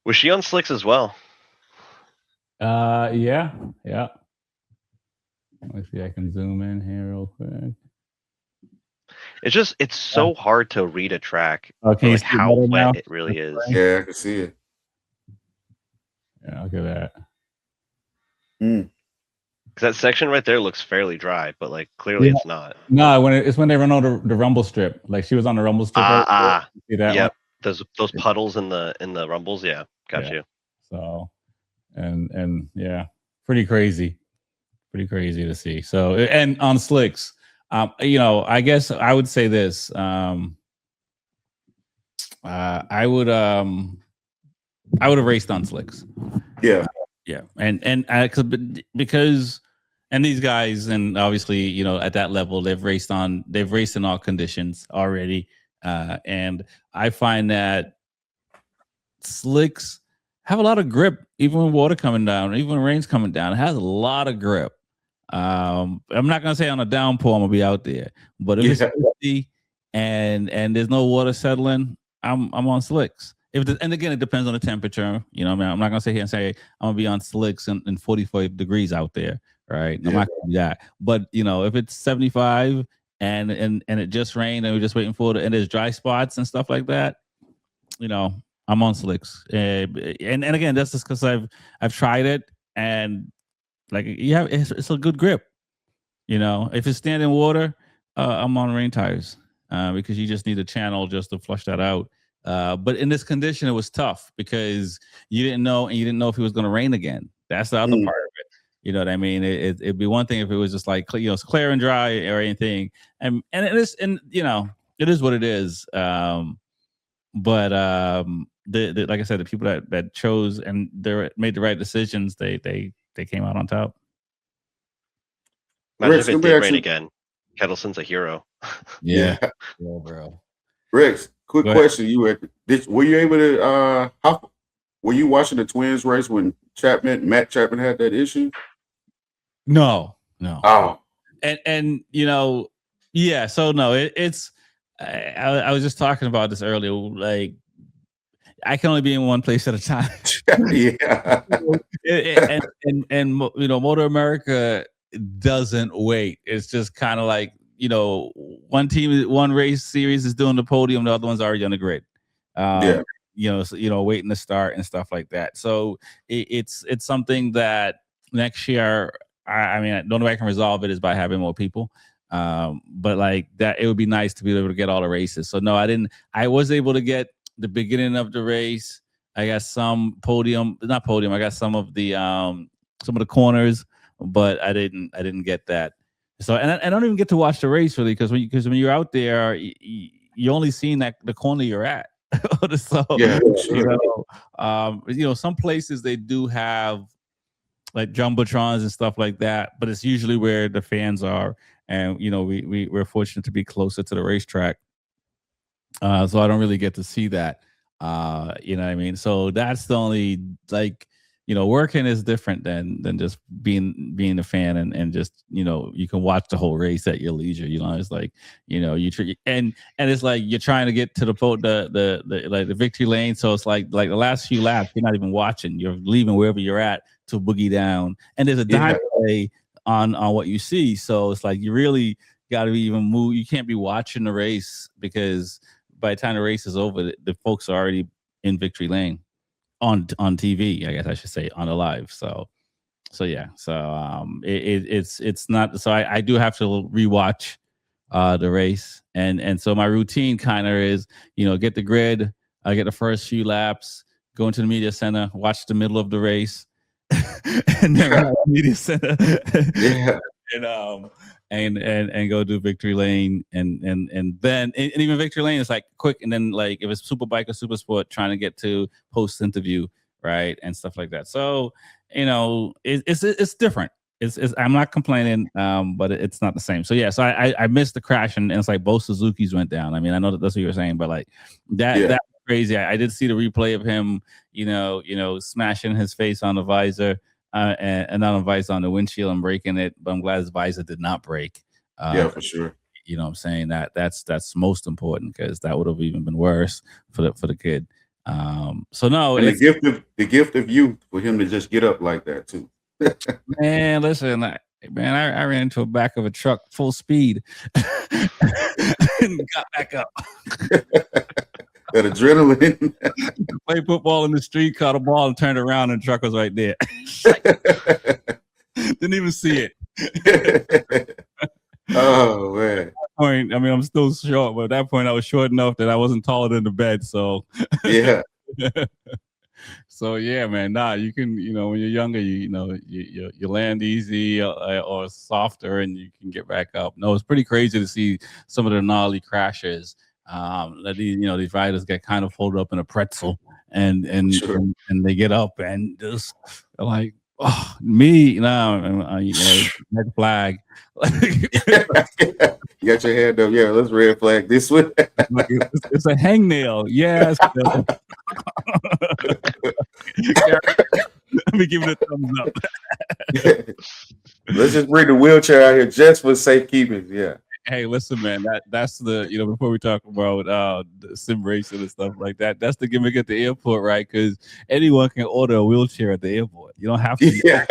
Was she on slicks as well? Yeah. Let me see. I can zoom in here real quick. It's so hard to read a track. Okay, like how wet it really is. Yeah, I can see it. Yeah, look at that. That section right there looks fairly dry, but like clearly it's not. No, it's when they run over the rumble strip. Like she was on the rumble strip. See that one? Those puddles in the rumbles. Yeah, got you. So, and yeah, pretty crazy to see. So, and on slicks, I guess I would say this. I would have raced on slicks. Yeah. And because these guys, and obviously, at that level, they've raced in all conditions already. And I find that slicks have a lot of grip, even when water coming down, even when rain's coming down. It has a lot of grip. I'm not gonna say on a downpour I'm gonna be out there, but if it's 50 and there's no water settling, I'm on slicks. And again, it depends on the temperature. I'm not gonna sit here and say I'm gonna be on slicks in 45 degrees out there, right? I'm not gonna do that. But if it's 75 and it just rained and we're just waiting for it, and there's dry spots and stuff like that, I'm on slicks. And again, that's just because I've tried it, and like it's a good grip. If it's standing water, I'm on rain tires because you just need a channel just to flush that out. But in this condition, it was tough because you didn't know if it was going to rain again. That's the other part of it. You know what I mean? It'd be one thing if it was just like it's clear and dry or anything, and it is, and it is what it is. But the like I said, the people that chose and they made the right decisions, they came out on top. Imagine if it did rain again. Kettleson's a hero. Yeah, bro. Rex, quick question: were you able to? Were you watching the Twins race when Matt Chapman had that issue? No. Oh, and yeah. So no, it's. I was just talking about this earlier. Like, I can only be in one place at a time. Yeah. and MotoAmerica doesn't wait. It's just kind of like, one race series is doing the podium, the other one's already on the grid. Waiting to start and stuff like that. So it's something that next year, I mean, the only way I can resolve it is by having more people. But like that, it would be nice to be able to get all the races. So no, I was able to get the beginning of the race. I got some not podium. I got some of the corners, but I didn't get that. So, and I don't even get to watch the race really, because when you're out there, you only seeing the corner you're at. So, some places they do have like jumbotrons and stuff like that, but it's usually where the fans are. And we're fortunate to be closer to the racetrack, so I don't really get to see that. You know what I mean? So that's the only, like, working is different than just being a fan and just you can watch the whole race at your leisure. It's like and it's like you're trying to get to the victory lane. So it's like the last few laps you're not even watching. You're leaving wherever you're at to boogie down, and there's a delay on what you see. So it's like you really got to even move. You can't be watching the race because by the time the race is over, the folks are already in victory lane on TV, I guess I should say, on the live. So yeah. So it's not. So I do have to rewatch the race, and so my routine kind of is get the grid, I get the first few laps, go into the media center, watch the middle of the race. And then media center, and go do victory lane, and then even victory lane is like quick, and then like if it's Superbike or Supersport, trying to get to post interview, right, and stuff like that. So it's different. It's I'm not complaining, but it's not the same. So yeah, so I missed the crash, and it's like both Suzuki's went down. I mean, I know that's what you were saying, but like that crazy. I did see the replay of him, smashing his face on the visor, and not on visor, on the windshield and breaking it. But I'm glad his visor did not break. For sure. You know what I'm saying? That's most important, because that would have even been worse for the kid. So no, and the gift of youth for him to just get up like that too. Man, listen, I ran into the back of a truck full speed and got back up. That adrenaline. Played football in the street, caught a ball and turned around, and the truck was right there. The Didn't even see it. Oh man. Point. I mean, I'm still short, but at that point, I was short enough that I wasn't taller than the bed. So, Yeah. So yeah, man. Nah, you can. When you're younger, you land easy or softer, and you can get back up. No, it's pretty crazy to see some of the gnarly crashes. That these riders get kind of hold up in a pretzel, and Sure. and they get up and just like, oh, me now, red flag. You got your hand up. Yeah, let's red flag this one. It's a hangnail. Yes. Let me give it a thumbs up. Let's just bring the wheelchair out here just for safekeeping. Yeah. Hey, listen, man. That's the before we talk about the sim racing and stuff like that. That's the gimmick at the airport, right? Because anyone can order a wheelchair at the airport. You don't have to. Yeah.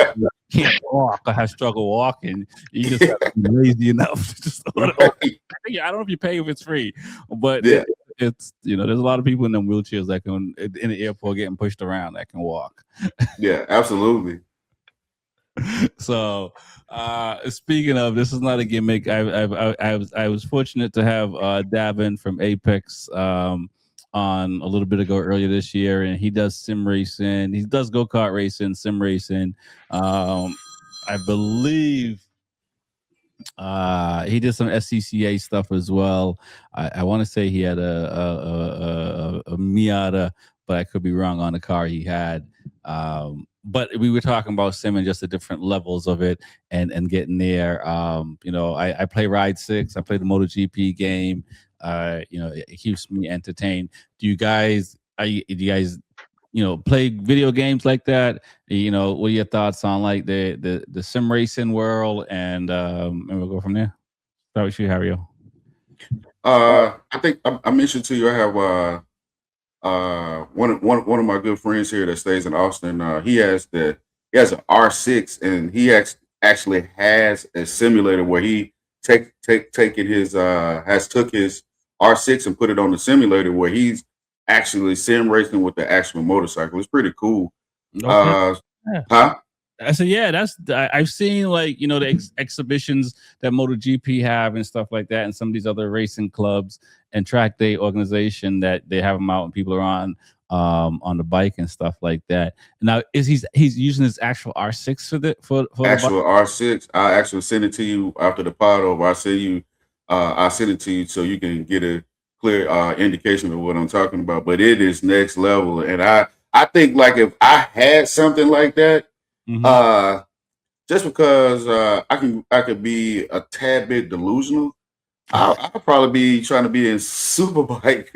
Can't walk or have struggle walking. You just have to be lazy enough to just order. Right. I don't know if you pay if it's free, but Yeah. it's there's a lot of people in them wheelchairs that can in the airport getting pushed around that can walk. Yeah, absolutely. So speaking of, this is not a gimmick. I was fortunate to have Davin from Apex on a little bit ago earlier this year, and he does sim racing. He does go-kart racing, sim racing. I believe he did some SCCA stuff as well. I want to say he had a Miata, but I could be wrong on the car he had. But we were talking about sim and just the different levels of it and getting there. I play Ride 6. I play the MotoGP game. It keeps me entertained. Do you guys play video games like that? What are your thoughts on like the sim racing world? And we'll go from there. Start with you, Hario. I think I mentioned to you I have one of my good friends here that stays in Austin. He has an R6, and he actually has a simulator where he taken his has took his R6 and put it on the simulator where he's actually sim racing with the actual motorcycle. It's pretty cool. Okay. Huh? I said, yeah, I've seen like the exhibitions that MotoGP have and stuff like that, and some of these other racing clubs and track day organization that they have them out and people are on the bike and stuff like that. Now, he's using his actual R6 for Actual the R6. I actually send it to you after the pod over. I send it to you so you can get a clear indication of what I'm talking about. But it is next level, and I think like if I had something like that. Mm-hmm. Just because I could be a tad bit delusional, I'll probably be trying to be in Superbike.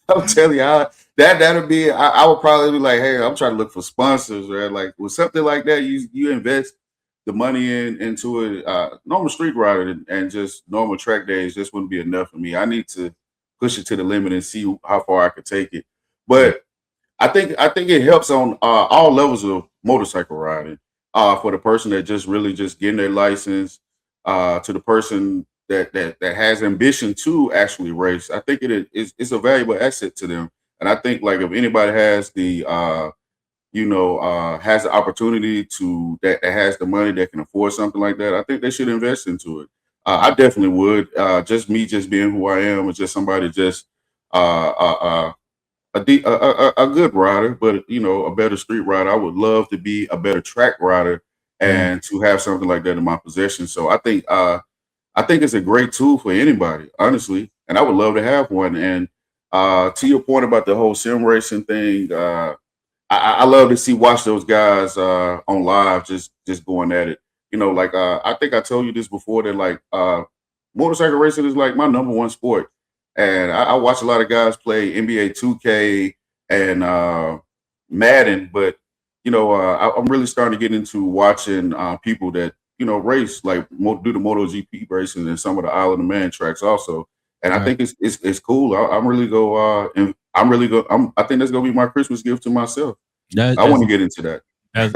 I'm telling you, that'll be. I would probably be like, hey, I'm trying to look for sponsors, right? Like with something like that, you invest the money into it. Normal street rider and just normal track days just wouldn't be enough for me. I need to push it to the limit and see how far I could take it. But I think it helps on all levels of motorcycle riding. For the person that just really just getting their license, to the person that has ambition to actually race. I think it's a valuable asset to them. And I think like if anybody has has the opportunity to that has the money that can afford something like that, I think they should invest into it. I definitely would. Just me, just being who I am, or just somebody just a good rider, but a better street rider. I would love to be a better track rider and to have something like that in my possession. So I think it's a great tool for anybody, honestly, and I would love to have one. And to your point about the whole sim racing thing, I love to watch those guys on live just going at it. I think I told you this before that like motorcycle racing is like my number one sport. And I watch a lot of guys play NBA 2K and Madden, but I'm really starting to get into watching people that race like do the MotoGP racing and some of the Isle of Man tracks also. And I think it's cool. I'm really go and I'm really go. I think that's gonna be my Christmas gift to myself. I want to get into that. As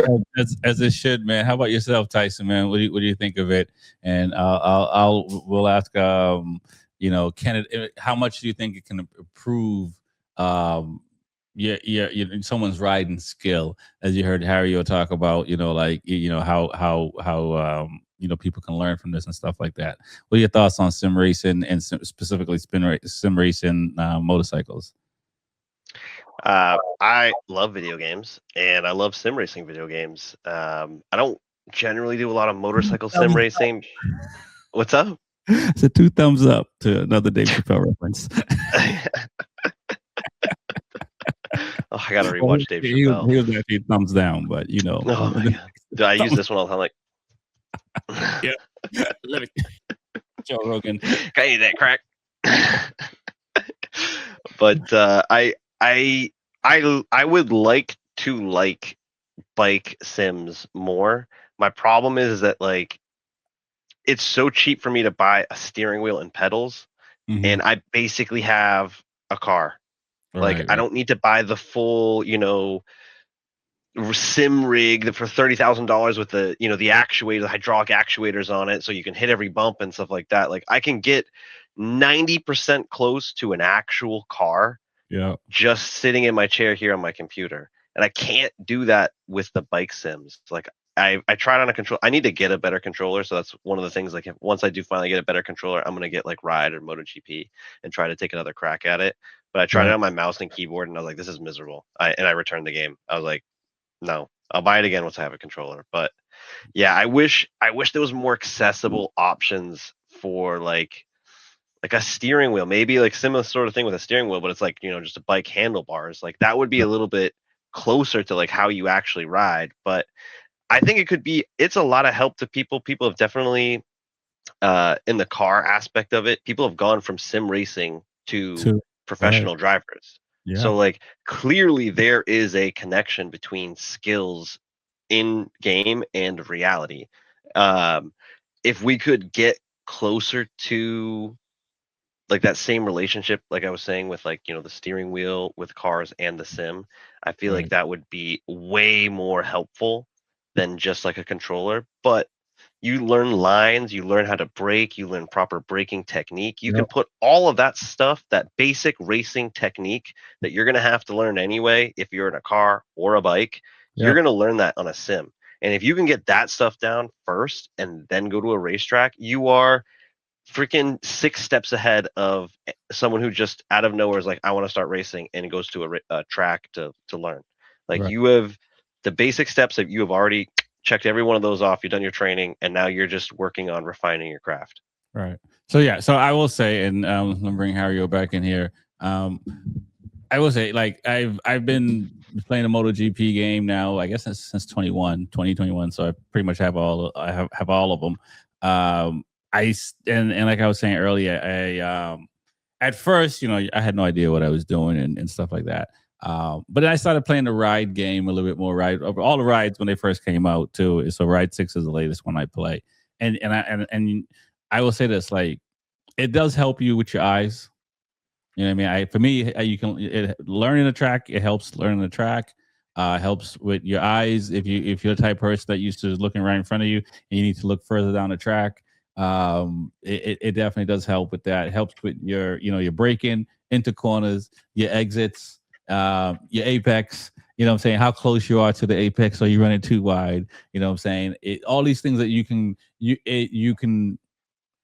it should, man. How about yourself, Tyson? Man, what do you think of it? And we'll ask. Can it? How much do you think it can improve? someone's riding skill, as you heard Harry talk about, like how people can learn from this and stuff like that. What are your thoughts on sim racing and specifically sim racing motorcycles? I love video games and I love sim racing video games. I don't generally do a lot of motorcycle sim racing. What's up? It's a 2 thumbs up to another Dave Chappelle reference. Oh, I gotta rewatch Dave He Chappelle. was actually thumbs down, but Oh my god, dude, I use this one all the time. Like, yeah, let me. Joe Rogan, can I eat that crack? But I would like to like bike sims more. My problem is that like it's so cheap for me to buy a steering wheel and pedals, and I basically have a car. Like I don't need to buy the full, sim rig for $30,000 with the the actuator, the hydraulic actuators on it, so you can hit every bump and stuff like that. Like I can get 90% close to an actual car, just sitting in my chair here on my computer, and I can't do that with the bike sims. Like I tried on a control. I need to get a better controller, so that's one of the things. Like once I do finally get a better controller, I'm gonna get like Ride or MotoGP and try to take another crack at it. But I tried it on my mouse and keyboard, and I was like, this is miserable. I returned the game. I was like, no, I'll buy it again once I have a controller. But yeah, I wish there was more accessible options for like a steering wheel, maybe like similar sort of thing with a steering wheel, but it's like just a bike handlebars. Like that would be a little bit closer to like how you actually ride. But I think it's a lot of help to people. People have definitely in the car aspect of it, people have gone from sim racing to professional drivers. Yeah. So like clearly there is a connection between skills in game and reality. If we could get closer to like that same relationship, like I was saying with like, the steering wheel with cars and the sim, I feel like that would be way more helpful than just like a controller. But you learn lines, you learn how to brake, you learn proper braking technique. You can put all of that stuff, that basic racing technique that you're going to have to learn anyway if you're in a car or a bike, you're going to learn that on a sim. And if you can get that stuff down first and then go to a racetrack, you are freaking 6 steps ahead of someone who just out of nowhere is like, I want to start racing, and goes to a track to learn. Like you have the basic steps that you have already checked every one of those off. You've done your training, and now you're just working on refining your craft. Right. So yeah. So I will say, and I'm bring Harry back in here. I will say, like I've been playing a MotoGP game now, I guess since 2021. So I pretty much have all of them. And like I was saying earlier, I at first, I had no idea what I was doing and stuff like that. But then I started playing the ride game a little bit more. All the rides when they first came out too. So Ride 6 is the latest one I play, and I will say this, like it does help you with your eyes. You know what I mean? For me, you can learning the track. It helps learning the track. Helps with your eyes. If you're the type of person that used to looking right in front of you, and you need to look further down the track. It definitely does help with that. It helps with your braking into corners, your exits, your apex. You know what I'm saying? How close you are to the apex, or you running too wide. You know what I'm saying? All these things that you can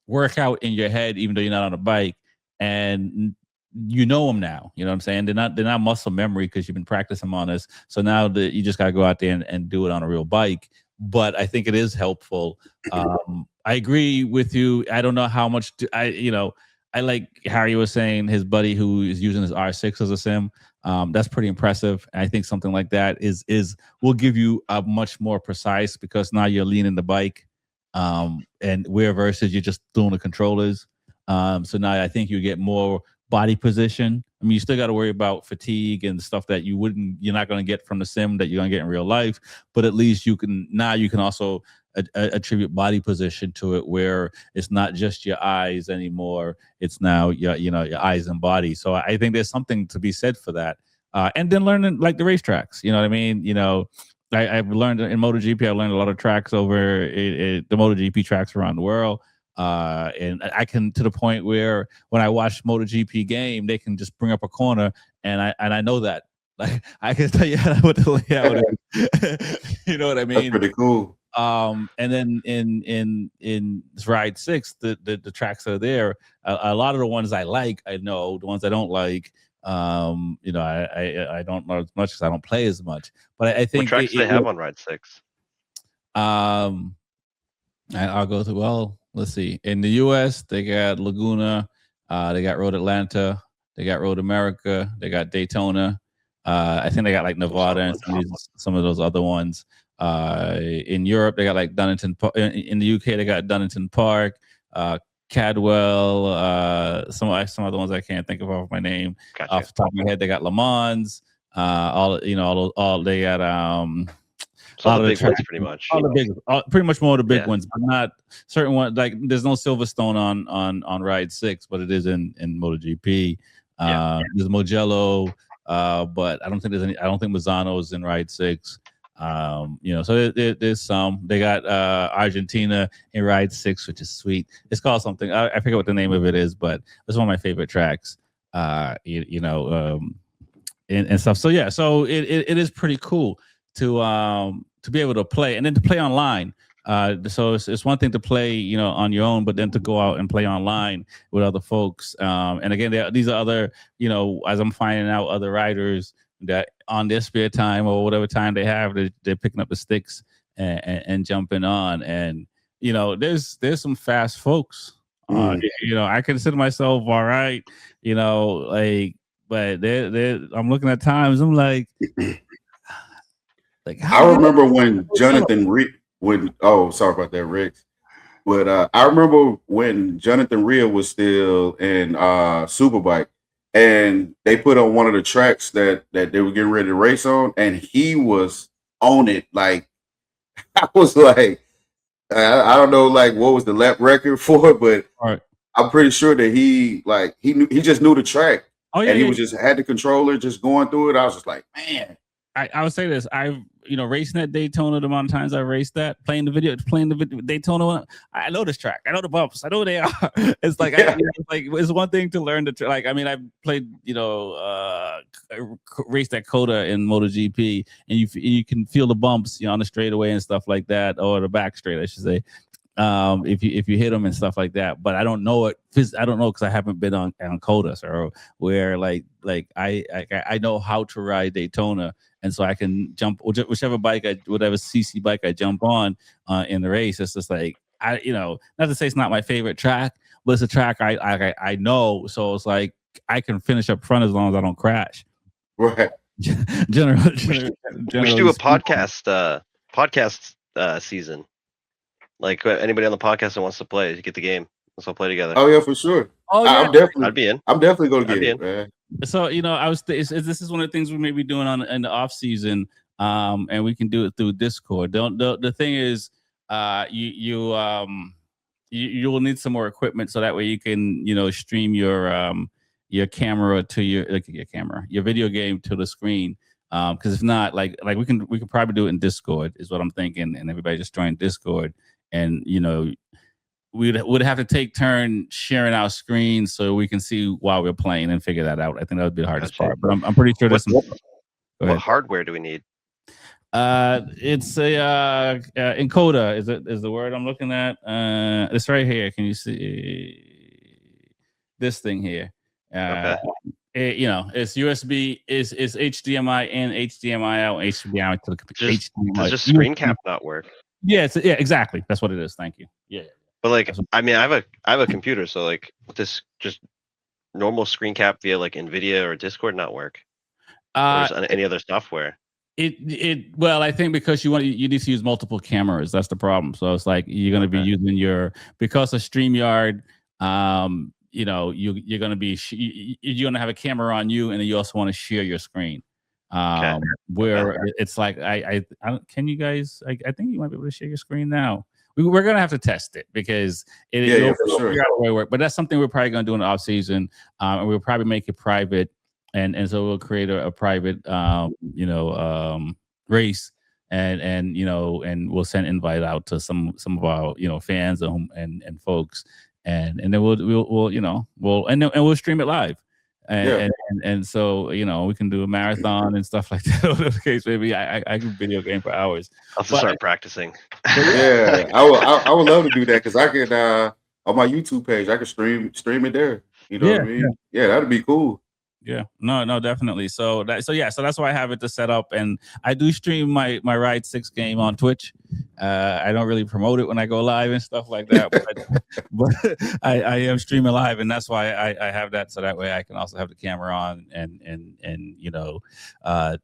work out in your head, even though you're not on a bike, and you know them now. You know what I'm saying? They're not muscle memory because you've been practicing on this. So now that you just got to go out there and do it on a real bike. But I think it is helpful. I agree with you. I don't know how much I like Harry was saying, his buddy who is using his R6 as a sim. That's pretty impressive. I think something like that will give you a much more precise, because now you're leaning the bike, and where versus you're just doing the controllers. So now I think you get more body position. I mean, you still got to worry about fatigue and stuff that you're not going to get from the sim that you're going to get in real life. But at least you can also attribute body position to it, where it's not just your eyes anymore. It's now your eyes and body. So I think there's something to be said for that. And then learning like the racetracks. You know what I mean? I've learned in MotoGP. I learned a lot of tracks over the MotoGP tracks around the world. And I can, to the point where when I watch MotoGP game, they can just bring up a corner, and I know that Like I can tell you what the layout is. You know what I That's mean? pretty cool. And then in ride 6, the tracks are there. A lot of the ones I like, I know. The ones I don't like, you know, I don't know as much because I don't play as much. But I What think tracks do they have on Ride 6? I'll go through. Well, let's see. In the U.S., they got Laguna, they got Road Atlanta, they got Road America, they got Daytona. I think they got like Nevada and some of those other ones. In Europe, they got like Dunnington. In the UK, they got Dunnington Park, Cadwell. Some other ones I can't think of off my name. Gotcha. Off the top of my head, they got Le Mans. All they got So all the big ones, pretty much. All the big, pretty much more of the big ones, but not certain ones. Like there's no Silverstone on Ride 6, but it is in MotoGP. There's Mugello, but I don't think there's any. I don't think Mazzano's in Ride 6. You know, so there's some. They got Argentina in Ride 6, which is sweet. It's called something. I forget what the name of it is, but it's one of my favorite tracks. You know, and stuff. So yeah, so it is pretty cool to be able to play and then to play online. So it's one thing to play, you know, on your own, but then to go out and play online with other folks. And again, these are other, you know, as I'm finding out, other riders that on their spare time or whatever time they have, they're picking up the sticks and jumping on. And you know, there's some fast folks. You know, I consider myself all right. You know, like, but I'm looking at times. I'm like. I remember when Jonathan sorry about that, Rex. But I remember when Jonathan Rhea was still in Superbike, and they put on one of the tracks that they were getting ready to race on, and he was on it. Like I was like, I don't know, like what was the lap record for it, but I'm pretty sure that he just knew the track. Oh yeah, and he was just had the controller just going through it. I was just like, man. I would say this. I've, you know, racing at Daytona, the amount of times I raced that, playing the video Daytona. I know this track. I know the bumps. I know who they are. It's like, it's one thing to learn the like. I mean, I've played, you know, raced at Coda in MotoGP, and you can feel the bumps, you know, on the straightaway and stuff like that, or the back straight, I should say. If you hit them and stuff like that, but I don't know it. I don't know because I haven't been on Coda, or where like I know how to ride Daytona, and so I can jump whichever bike whatever CC bike I jump on in the race. It's just like you know, not to say it's not my favorite track, but it's a track I know, so it's like I can finish up front as long as I don't crash. Right. Generally, we should do a podcast season. Like anybody on the podcast that wants to play, you get the game. Let's all play together. Oh yeah, for sure. Oh yeah, I'd be in. I'm definitely going to get it, man. So you know, this is one of the things we may be doing in the off season, and we can do it through Discord. The thing is, you will need some more equipment so that way you can, you know, stream your camera to your video game to the screen. Because if not, like we can probably do it in Discord is what I'm thinking, and everybody just join Discord. And you know, we would have to take turn sharing our screens so we can see while we're playing and figure that out. I think that would be the hardest part, but I'm pretty sure there's what hardware do we need? It's a encoder is the word I'm looking at. It's right here. Can you see this thing here? Okay. You know, it's USB, is HDMI in, HDMI out, HDMI to the HDMI. Does the screen cap not work? Yeah, yeah, exactly. That's what it is. Thank you. Yeah. But like, I mean, I have a computer, so like, this just normal screen cap via like NVIDIA or Discord not work? Or any other software? Well, I think because you need to use multiple cameras. That's the problem. So it's like you're going to be using because of StreamYard. You know, you're going to be you're going to have a camera on you, and then you also want to share your screen. Where it's like I can you guys? I think you might be able to share your screen now. We're gonna have to test it because for sure. But that's something we're probably gonna do in the off season, and we'll probably make it private, and so we'll create a private race, and you know, and we'll send invite out to some of our, you know, fans and folks, and then we'll stream it live. And so we can do a marathon and stuff like that. Whatever the case maybe, I can video game for hours. I'll have to start practicing. Yeah, I would love to do that because I could on my YouTube page I could stream it there. You know what I mean? Yeah, that'd be cool. Yeah, no, definitely. So that's why I have it to set up, and I do stream my Ride 6 game on Twitch. I don't really promote it when I go live and stuff like that, but I am streaming live, and that's why I have that, so that way I can also have the camera on and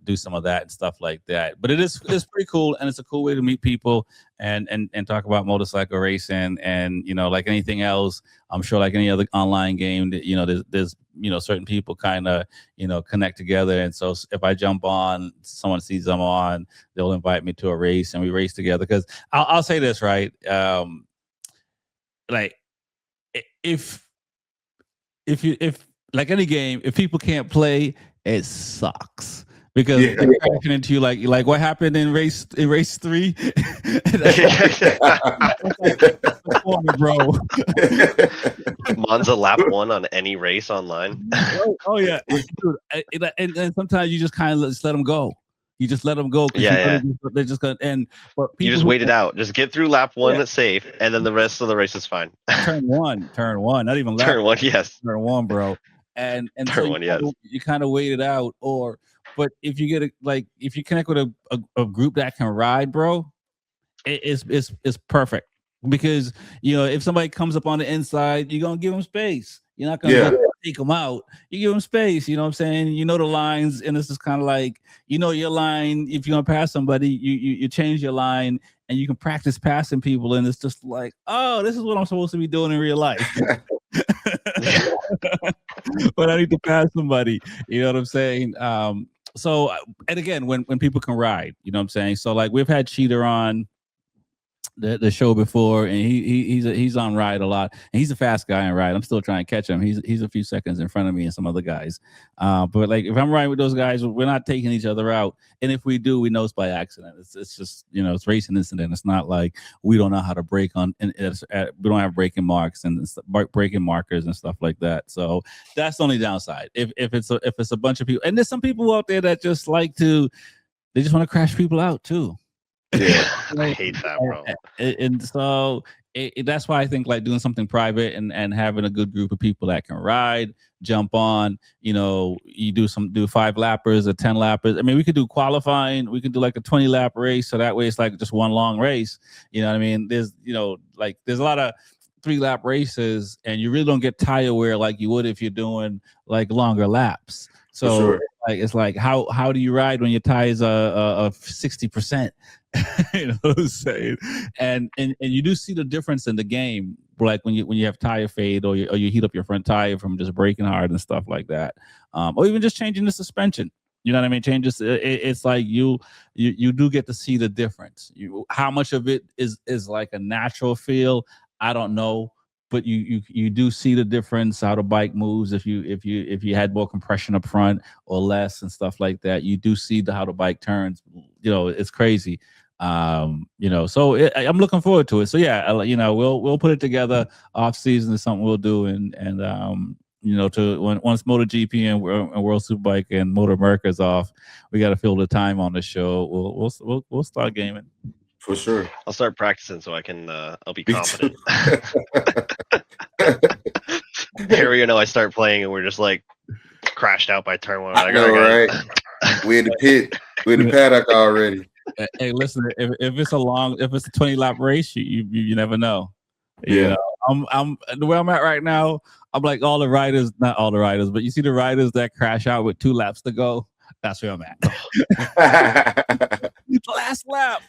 do some of that and stuff like that. But it's pretty cool, and it's a cool way to meet people and talk about motorcycle racing, and like anything else, I'm sure like any other online game that there's certain people kind of connect together, and so if I jump on, someone sees I'm on, they'll invite me to a race and we race together. Because I'll say this, right, like if like any game, if people can't play, it sucks. Because they're crashing into you like what happened in race 3. Bro. Monza lap 1 on any race online. Oh yeah, dude, and sometimes you just kind of just let them go. You just let them go. Yeah. They're just gonna you just wait it out. Just get through lap 1 that's safe, and then the rest of the race is fine. Turn one, not even lap. Turn 1, yes. Turn 1, bro. And turn so 1, yes. You kind of wait it out, but if you get if you connect with a group that can ride, bro, it's perfect. Because if somebody comes up on the inside, you're gonna give them space. You're not gonna take them out. You give them space. You know what I'm saying? The lines, and this is kind of like your line. If you're gonna pass somebody, you change your line, and you can practice passing people. And it's just like, oh, this is what I'm supposed to be doing in real life. But I need to pass somebody. You know what I'm saying? So, and again, when people can ride, you know what I'm saying? So like we've had Cheater on the show before, and he's on ride a lot, and he's a fast guy on ride. I'm still trying to catch him. He's a few seconds in front of me and some other guys. But like if I'm riding with those guys, we're not taking each other out. And if we do, we know it's by accident. It's just it's racing incident. It's not like we don't know how to brake on, and we don't have braking marks and braking markers and stuff like that. So that's the only downside. If it's a bunch of people, and there's some people out there that just they just want to crash people out too. Yeah, I hate that, bro. And so that's why I think like doing something private and having a good group of people that can ride, jump on, you do 5 lappers or 10 lappers. I mean, we could do qualifying. We could do like a 20 lap race. So that way it's like just one long race. You know what I mean? There's, there's a lot of 3 lap races, and you really don't get tire wear like you would if you're doing like longer laps. So it's like how do you ride when your tires are 60%? You know what I'm saying? And you do see the difference in the game, like when you have tire fade, or you heat up your front tire from just braking hard and stuff like that, or even just changing the suspension. You know what I mean? Changes. It's like you do get to see the difference. How much of it is like a natural feel, I don't know. But you do see the difference, how the bike moves. If you had more compression up front or less and stuff like that, you do see how the bike turns. It's crazy. So I'm looking forward to it. So yeah, we'll put it together. Off season is something we'll do, and once MotoGP and World Superbike and MotoAmerica is off, we got to fill the time on the show. We'll start gaming. For sure. I'll start practicing so I can I'll be confident. Harry I start playing and we're just like crashed out by turn 1. I know, right? We're in the pit. We're in the paddock already. Hey, listen, if it's a 20 lap race, you never know. Yeah. I'm the way I'm at right now, I'm like not all the riders, but you see the riders that crash out with 2 laps to go. That's where I'm at. The last lap.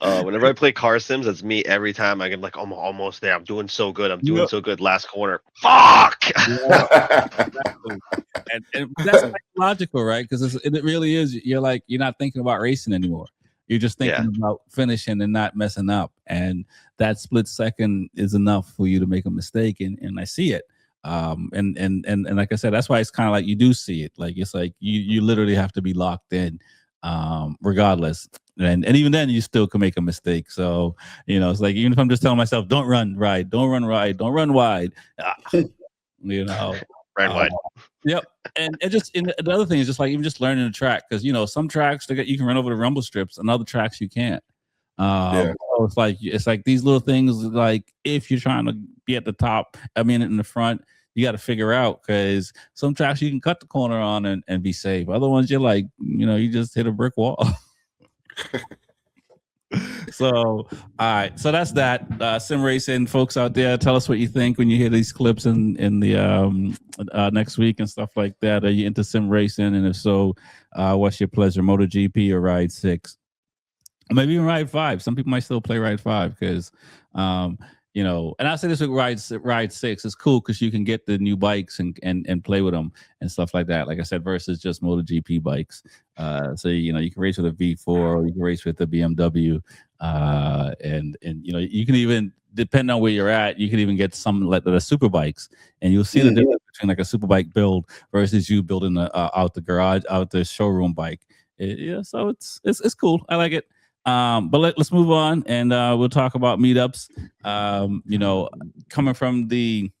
Whenever I play car sims, that's me every time. I'm like, I'm almost there. I'm doing so good. I'm doing so good. Last corner. Fuck. Yeah, exactly. And that's logical, right? Because it really is. You're not thinking about racing anymore. You're just thinking about finishing and not messing up. And that split second is enough for you to make a mistake. And I see it. And like I said, that's why it's kind of like you do see it. Like it's like you literally have to be locked in, regardless. and even then you still can make a mistake. So it's like, even if I'm just telling myself, don't run right, don't run right, don't run wide, you know. Ran wide. Yep. And the other thing is just like, even just learning the track, because some tracks you can run over the rumble strips, and other tracks you can't. So it's like these little things, like if you're trying to be at the top, in the front, you got to figure out, because some tracks you can cut the corner on and be safe. Other ones you're like, you just hit a brick wall. So, all right. So that's that. Sim racing folks out there, tell us what you think when you hear these clips in the next week and stuff like that. Are you into sim racing? And if so, what's your pleasure? MotoGP or Ride 6? Or maybe even Ride 5. Some people might still play Ride 5 because, and I say this with Ride 6. It's cool because you can get the new bikes and play with them and stuff like that. Like I said, versus just MotoGP bikes. So you can race with a V4, or you can race with the BMW, and you can even, depending on where you're at, you can even get some like the super bikes, and you'll see the difference between like a super bike build versus you building out the showroom bike. So it's cool. I like it. But let's move on, and we'll talk about meetups. Coming from the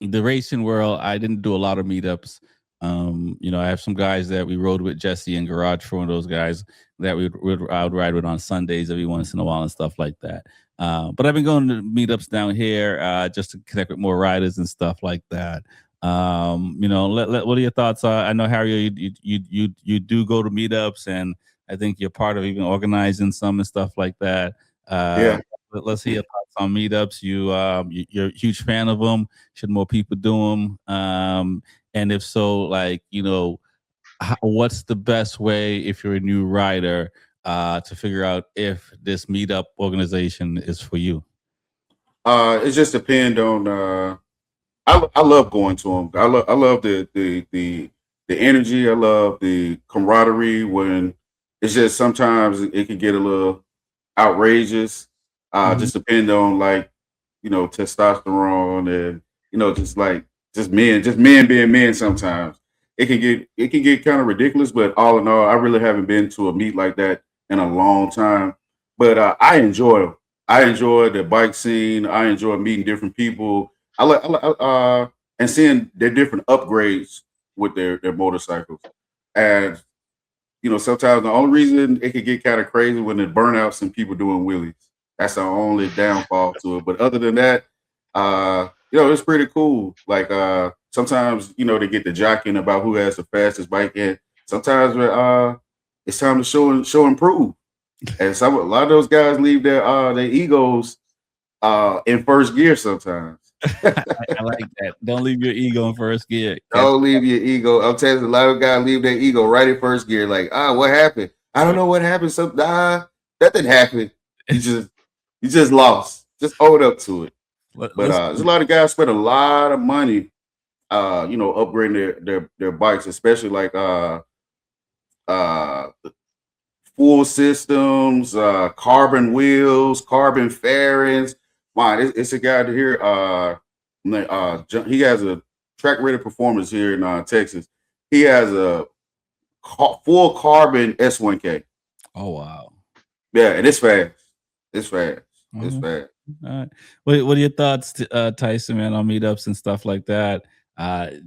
racing world, I didn't do a lot of meetups. I have some guys that we rode with, Jesse and Garage, for one of those guys that I would ride with on Sundays every once in a while and stuff like that. But I've been going to meetups down here just to connect with more riders and stuff like that. What are your thoughts? I know, Harry, you do go to meetups, and I think you're part of even organizing some and stuff like that. Let's hear your thoughts on meetups. You're a huge fan of them. Should more people do them? And if so, like, what's the best way, if you're a new rider, to figure out if this meetup organization is for you? It just depends on. I love going to them. I love the energy. I love the camaraderie. When it's just, sometimes it can get a little outrageous. Just depend on, like, testosterone, and just men being men. Sometimes it can get kind of ridiculous. But all in all, I really haven't been to a meet like that in a long time. But I enjoy them. I enjoy the bike scene. I enjoy meeting different people. And seeing their different upgrades with their motorcycles. And sometimes the only reason it could get kind of crazy when it burn out some people doing wheelies. That's the only downfall to it. But other than that, it's pretty cool. Like, sometimes, they get the jockeying about who has the fastest bike, and sometimes it's time to show and prove. And a lot of those guys leave their egos in first gear sometimes. I like that. Don't leave your ego in first gear. Don't leave your ego. I'm telling you, a lot of guys leave their ego right in first gear. Like, what happened? I don't know what happened. That didn't happen. You just lost. Just own up to it. But there's a lot of guys spend a lot of money, upgrading their bikes, especially like full systems, carbon wheels, carbon fairings. It's a guy here. He has a track rated performance here in Texas. He has a full carbon S1K. Oh wow! Yeah, and it's fast. It's fast. It's fast. All right. What are your thoughts, Tyson, man, on meetups and stuff like that?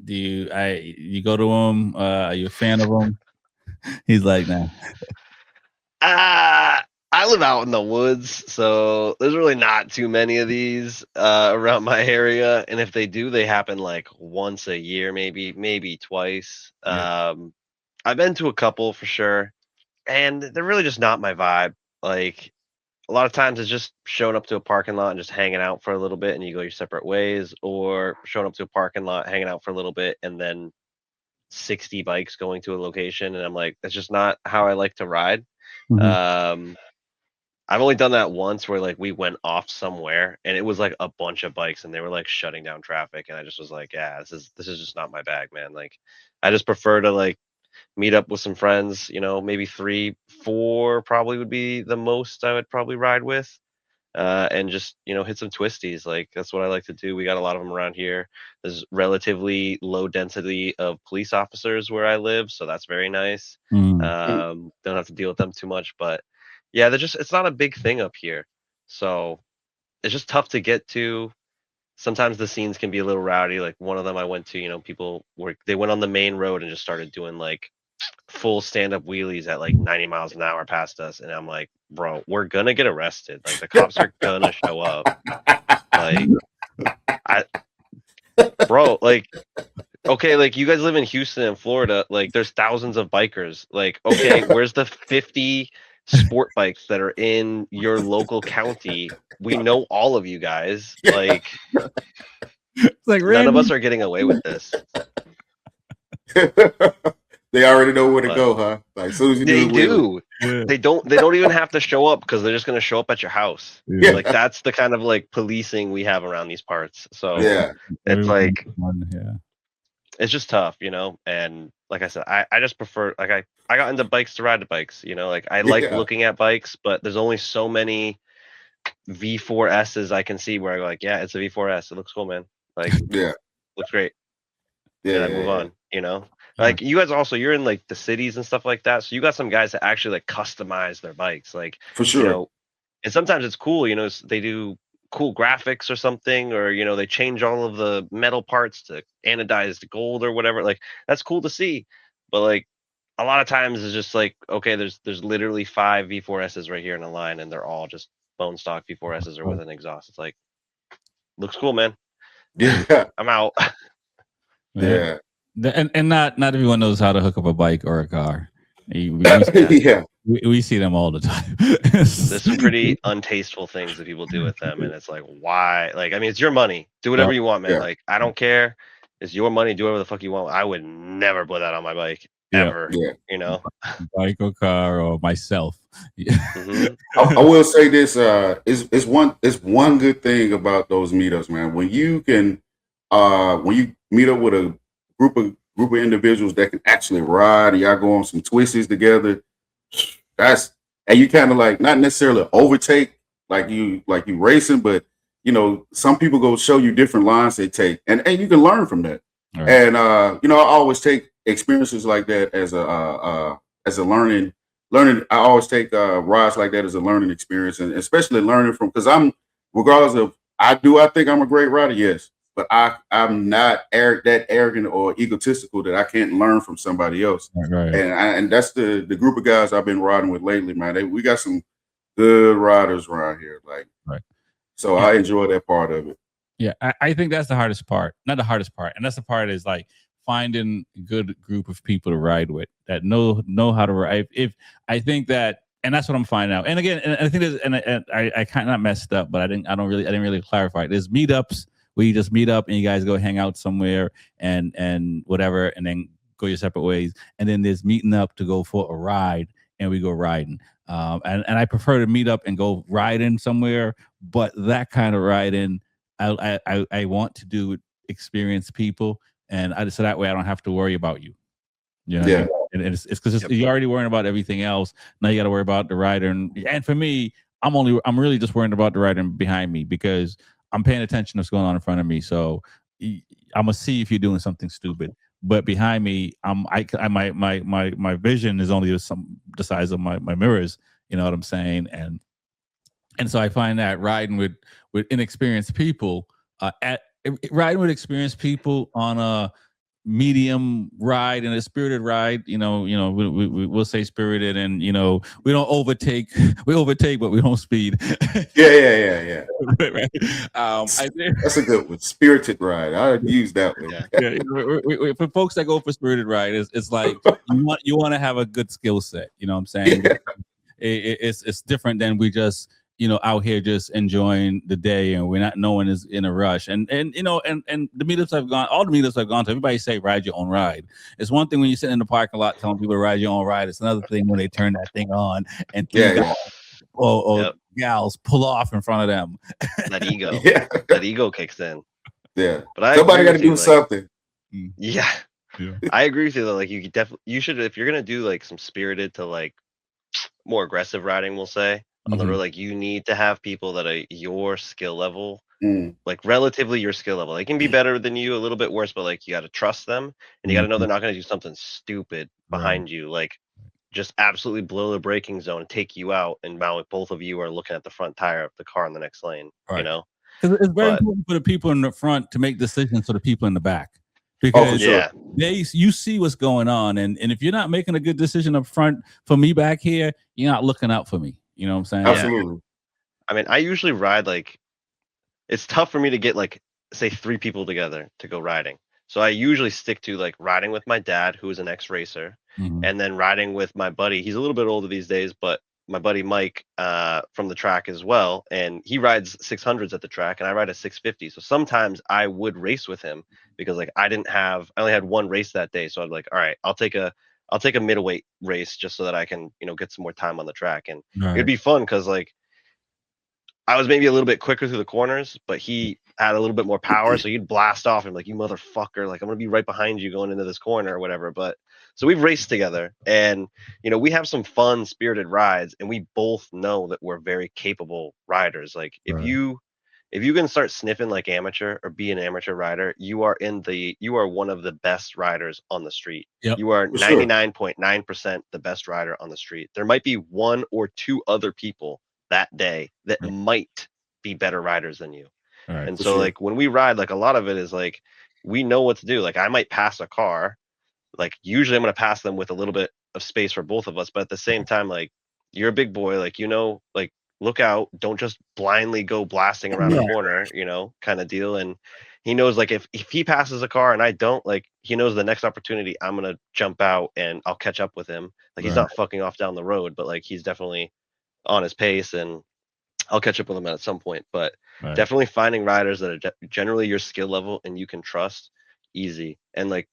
Do you go to them? Are you a fan of them? He's like, nah. I live out in the woods, so there's really not too many of these around my area. And if they do, they happen like once a year, maybe twice. Yeah. I've been to a couple for sure, and they're really just not my vibe. Like, a lot of times it's just showing up to a parking lot and just hanging out for a little bit, and you go your separate ways, or showing up to a parking lot, hanging out for a little bit, and then 60 bikes going to a location. And I'm like, that's just not how I like to ride. I've only done that once, where like we went off somewhere and it was like a bunch of bikes and they were like shutting down traffic, and I just was like, yeah, this is just not my bag, man. Like, I just prefer to like meet up with some friends, maybe 3, 4 probably would be the most I would probably ride with. and just hit some twisties. Like that's what I like to do. We got a lot of them around here. There's relatively low density of police officers where I live, so that's very nice. Don't have to deal with them too much, but yeah, it's not a big thing up here, so it's just tough to get to. Sometimes the scenes can be a little rowdy. Like one of them I went to, people they went on the main road and just started doing like full stand-up wheelies at like 90 miles an hour past us, and I'm like, bro, we're gonna get arrested. Like the cops are gonna show up. Like bro, like, okay, like you guys live in Houston and Florida, like there's thousands of bikers. Like, okay, where's the 50 sport bikes that are in your local county? We know all of you guys. Like, it's like none of us are getting away with this. They already know where to go, huh? Like as soon as you do. They don't even have to show up because they're just gonna show up at your house. Yeah. Like that's the kind of like policing we have around these parts. So yeah, it's like it's just tough, and like I said, I just prefer, like I got into bikes to ride the bikes, like I like looking at bikes, but there's only so many V4S's I can see where I go like, yeah, it's a V4S, it looks cool, man, like looks great, and I move on, like you guys also, you're in like the cities and stuff like that, so you got some guys that actually like customize their bikes, like for sure, and sometimes it's cool, they do cool graphics or something, or they change all of the metal parts to anodized gold or whatever. Like that's cool to see, but like a lot of times it's just like, okay, there's literally 5 V4S's right here in a line, and they're all just bone stock V4S's or with an exhaust. It's like, looks cool, man. Yeah, I'm out. Yeah, and not everyone knows how to hook up a bike or a car. We see them all the time. There's some pretty untasteful things that people do with them, and it's like, why? Like, I mean, it's your money. Do whatever you want, man. Like, I don't care. It's your money. Do whatever the fuck you want. I would never put that on my bike ever. Bike or car or myself. I will say this: it's one good thing about those meetups, man. When you meet up with a group of individuals that can actually ride, and y'all go on some twisties together. And you kind of like not necessarily overtake like you racing, but some people go show you different lines they take, and you can learn from that. Right. And I always take experiences like that as a learning. I always take rides like that as a learning experience, and especially learning from, because regardless of I think I'm a great rider, yes, but I'm not that arrogant or egotistical that I can't learn from somebody else. Right. And that's the group of guys I've been riding with lately, man. We got some good riders around here, so I enjoy that part of it. Yeah, I think that's the hardest part. Not the hardest part, and that's the part is like finding a good group of people to ride with that know how to ride. If I think that, and that's what I'm finding out. And again, and I think I kind of messed up, but I didn't really clarify it. There's meetups where you just meet up and you guys go hang out somewhere and whatever, and then go your separate ways. And then there's meeting up to go for a ride, and we go riding. And I prefer to meet up and go riding somewhere, but that kind of riding, I want to do with experienced people, and so that way I don't have to worry about you. And it's because you're already worrying about everything else. Now you got to worry about the rider, and for me, I'm really just worrying about the rider behind me, because I'm paying attention to what's going on in front of me. So I'm gonna see if you're doing something stupid. But behind me, my vision is only the size of my mirrors. You know what I'm saying? And so I find that riding with inexperienced people, riding with experienced people on a medium ride and a spirited ride, we'll say spirited, and we don't overtake. We overtake, but we don't speed. Yeah. Right. I think that's a good one. Spirited ride. I use that one. For folks that go for spirited ride, it's like you want to have a good skill set. You know what I'm saying? Yeah. It's different than we just out here just enjoying the day, and no one is in a rush. And the meetups all the meetups I've gone to, everybody say ride your own ride. It's one thing when you sit in the parking lot telling people to ride your own ride. It's another thing when they turn that thing on and gals pull off in front of them. That ego kicks in. Yeah, but somebody got to do something. Yeah, I agree with you though. Like you should, if you're gonna do like some spirited to like more aggressive riding, we'll say. on the road. Like you need to have people that are your skill level, Mm. like relatively your skill level. They can be better than you, a little bit worse, but like you got to trust them, and you got to know they're not going to do something stupid behind you, like just absolutely blow the braking zone, take you out, and now both of you are looking at the front tire of the car in the next lane. You know, because it's very important for the people in the front to make decisions for the people in the back. For Because sure. you see what's going on, and if you're not making a good decision up front for me back here, you're not looking out for me. You know what I'm saying? Absolutely. I mean, I usually ride like, it's tough for me to get like, say 3 people together to go riding. So I usually stick to like riding with my dad, who is an ex-racer, and then riding with my buddy. He's a little bit older these days, but my buddy Mike from the track as well, and he rides 600s at the track, and I ride a 650. So sometimes I would race with him because like I only had one race that day, so I'd like, all right, I'll take a middleweight race just so that I can get some more time on the track, and it'd be fun because like I was maybe a little bit quicker through the corners, but he had a little bit more power, so you'd blast off and like, you motherfucker, like I'm gonna be right behind you going into this corner or whatever. But so we've raced together, and we have some fun, spirited rides, and we both know that we're very capable riders. Like if you can start sniffing like amateur or be an amateur rider, you are one of the best riders on the street. You are 99.9% the best rider on the street. There might be 1 or 2 other people that day that might be better riders than you. And so like when we ride, like a lot of it is like we know what to do. Like I might pass a car, like usually I'm going to pass them with a little bit of space for both of us, but at the same time, like you're a big boy, like like look out, don't just blindly go blasting around a corner, kind of deal. And he knows like if he passes a car and I don't, like he knows the next opportunity I'm going to jump out and I'll catch up with him. Like he's not fucking off down the road, but like he's definitely on his pace, and I'll catch up with him at some point. But definitely finding riders that are generally your skill level and you can trust, easy. And like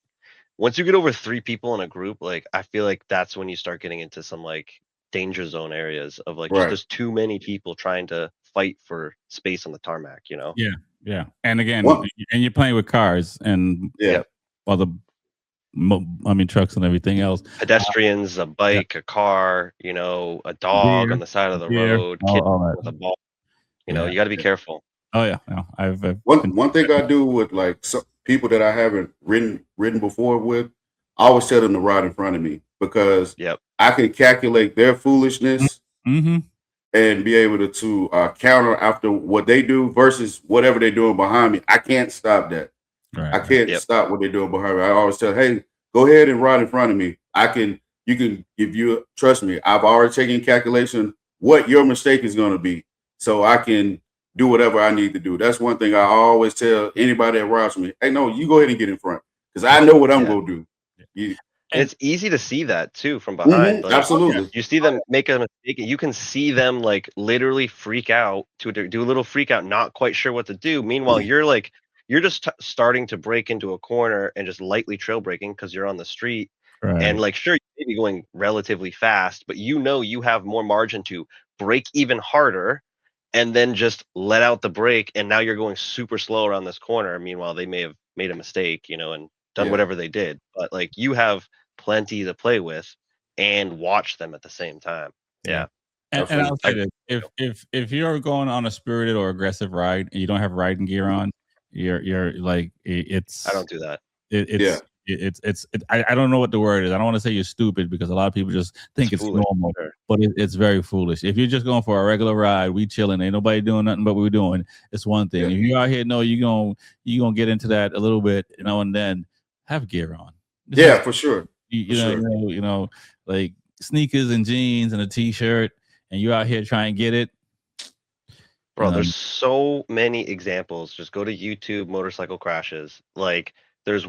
once you get over 3 people in a group, like I feel like that's when you start getting into some like danger zone areas of like just there's too many people trying to fight for space on the tarmac, Yeah. And again, and you're playing with cars and other trucks and everything else. Pedestrians, a bike, a car, a dog on the side of the road, kid with a ball. You got to be careful. Oh yeah. I've one thing I do with like some people that I haven't ridden before with, I always tell them to ride in front of me because I can calculate their foolishness and be able to counter after what they do versus whatever they're doing behind me. I can't stop that. I can't stop what they're doing behind me. I always tell, hey, go ahead and ride in front of me. Trust me, I've already taken calculation what your mistake is going to be, so I can do whatever I need to do. That's one thing I always tell anybody that rides with me. Hey, no, you go ahead and get in front because I know what I'm going to do. And it's easy to see that too from behind. Like, absolutely. You see them make a mistake, and you can see them like literally freak out to do a little freak out, not quite sure what to do. Meanwhile, you're just starting to break into a corner and just lightly trail braking because you're on the street. And like, sure, you may be going relatively fast, but you have more margin to brake even harder and then just let out the brake. And now you're going super slow around this corner. Meanwhile, they may have made a mistake, and done whatever they did. But like you have plenty to play with and watch them at the same time. Yeah. And I'll say this, if you're going on a spirited or aggressive ride and you don't have riding gear on, you're like I don't do that. I don't know what the word is. I don't want to say you're stupid because a lot of people just think it's normal, but it's very foolish. If you're just going for a regular ride, we chilling, ain't nobody doing nothing but we're doing. It's one thing. If you're out here, you're gonna get into that a little bit, and then have gear on. For sure. You know, like sneakers and jeans and a t-shirt, and you're out here trying to get it. Bro, there's so many examples. Just go to YouTube motorcycle crashes. Like there's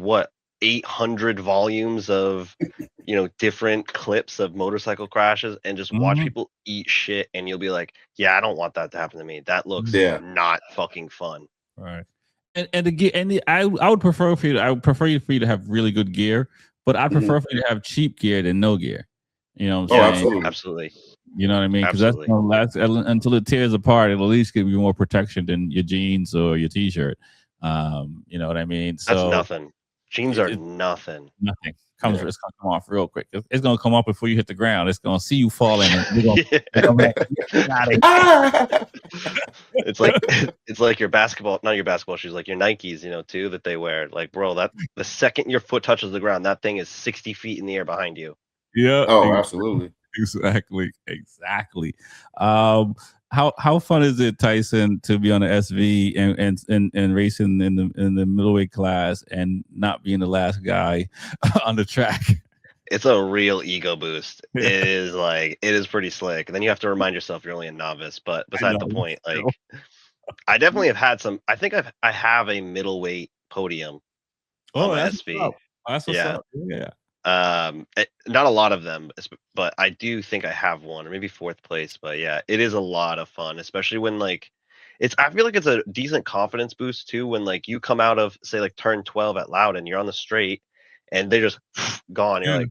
800 volumes of different clips of motorcycle crashes, and just watch people eat shit, and you'll be like, yeah, I don't want that to happen to me. That looks not fucking fun. Right. I would prefer for you to have really good gear, but I prefer for you to have cheap gear than no gear. You know what I'm saying? Absolutely. You know what I mean? Because that's gonna last until it tears apart. It'll at least give you more protection than your jeans or your t-shirt. You know what I mean? So that's nothing. Jeans are nothing. Nothing. It's gonna come off real quick. It's gonna come off before you hit the ground. It's gonna see you falling. And it's like your basketball, not your basketball shoes, like your Nikes, too, that they wear. Like, bro, that the second your foot touches the ground, that thing is 60 feet in the air behind you. Yeah. Oh, absolutely. Exactly. How fun is it, Tyson, to be on the SV and racing in the middleweight class and not being the last guy on the track? It's a real ego boost. It is pretty slick. And then you have to remind yourself you're only a novice. But beside the point, like, I definitely have had some. I think I have a middleweight podium on my SV. That's what's up. Yeah. Not a lot of them, but I do think I have one, or maybe fourth place. But yeah, it is a lot of fun, especially when like I feel like it's a decent confidence boost too when like you come out of, say, like turn 12 at Loudon, you're on the straight and they just gone. You're like,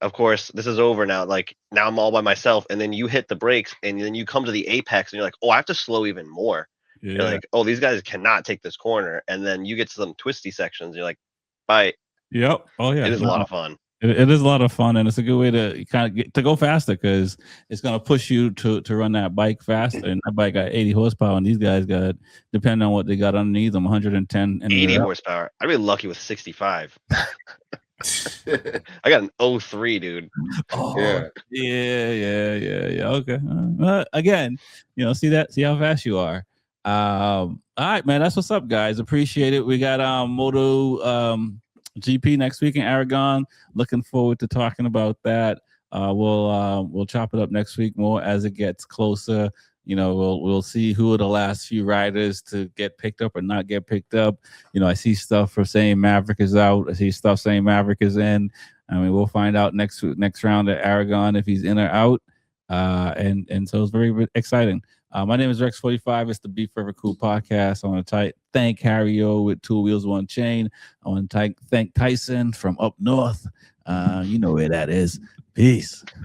of course this is over now. Like, now I'm all by myself, and then you hit the brakes and then you come to the apex and you're like, oh, I have to slow even more. Yeah. You're like, oh, these guys cannot take this corner, and then you get to some twisty sections. You're like, bye. Yep. Oh yeah. It is a lot of fun. It is a lot of fun, and it's a good way to kind of get to go faster because it's going to push you to run that bike faster. And that bike got 80 horsepower, and these guys got, depending on what they got underneath them, 110. And 80 horsepower. I'd be lucky with 65. I got an 03, dude. Oh, yeah. Okay. Again, see how fast you are. All right, man. That's what's up, guys. Appreciate it. We got Moto GP next week in Aragon. Looking forward to talking about that. We'll chop it up next week more as it gets closer. We'll see who are the last few riders to get picked up or not get picked up. I see stuff for saying Maverick is out. I see stuff saying Maverick is in. I mean, we'll find out next round at Aragon if he's in or out. And so it's very exciting. My name is Rex 45. It's the Be Forever Cool podcast. I want to thank Harry O with Two Wheels One Chain. I want to thank Tyson from up north. You know where that is. Peace.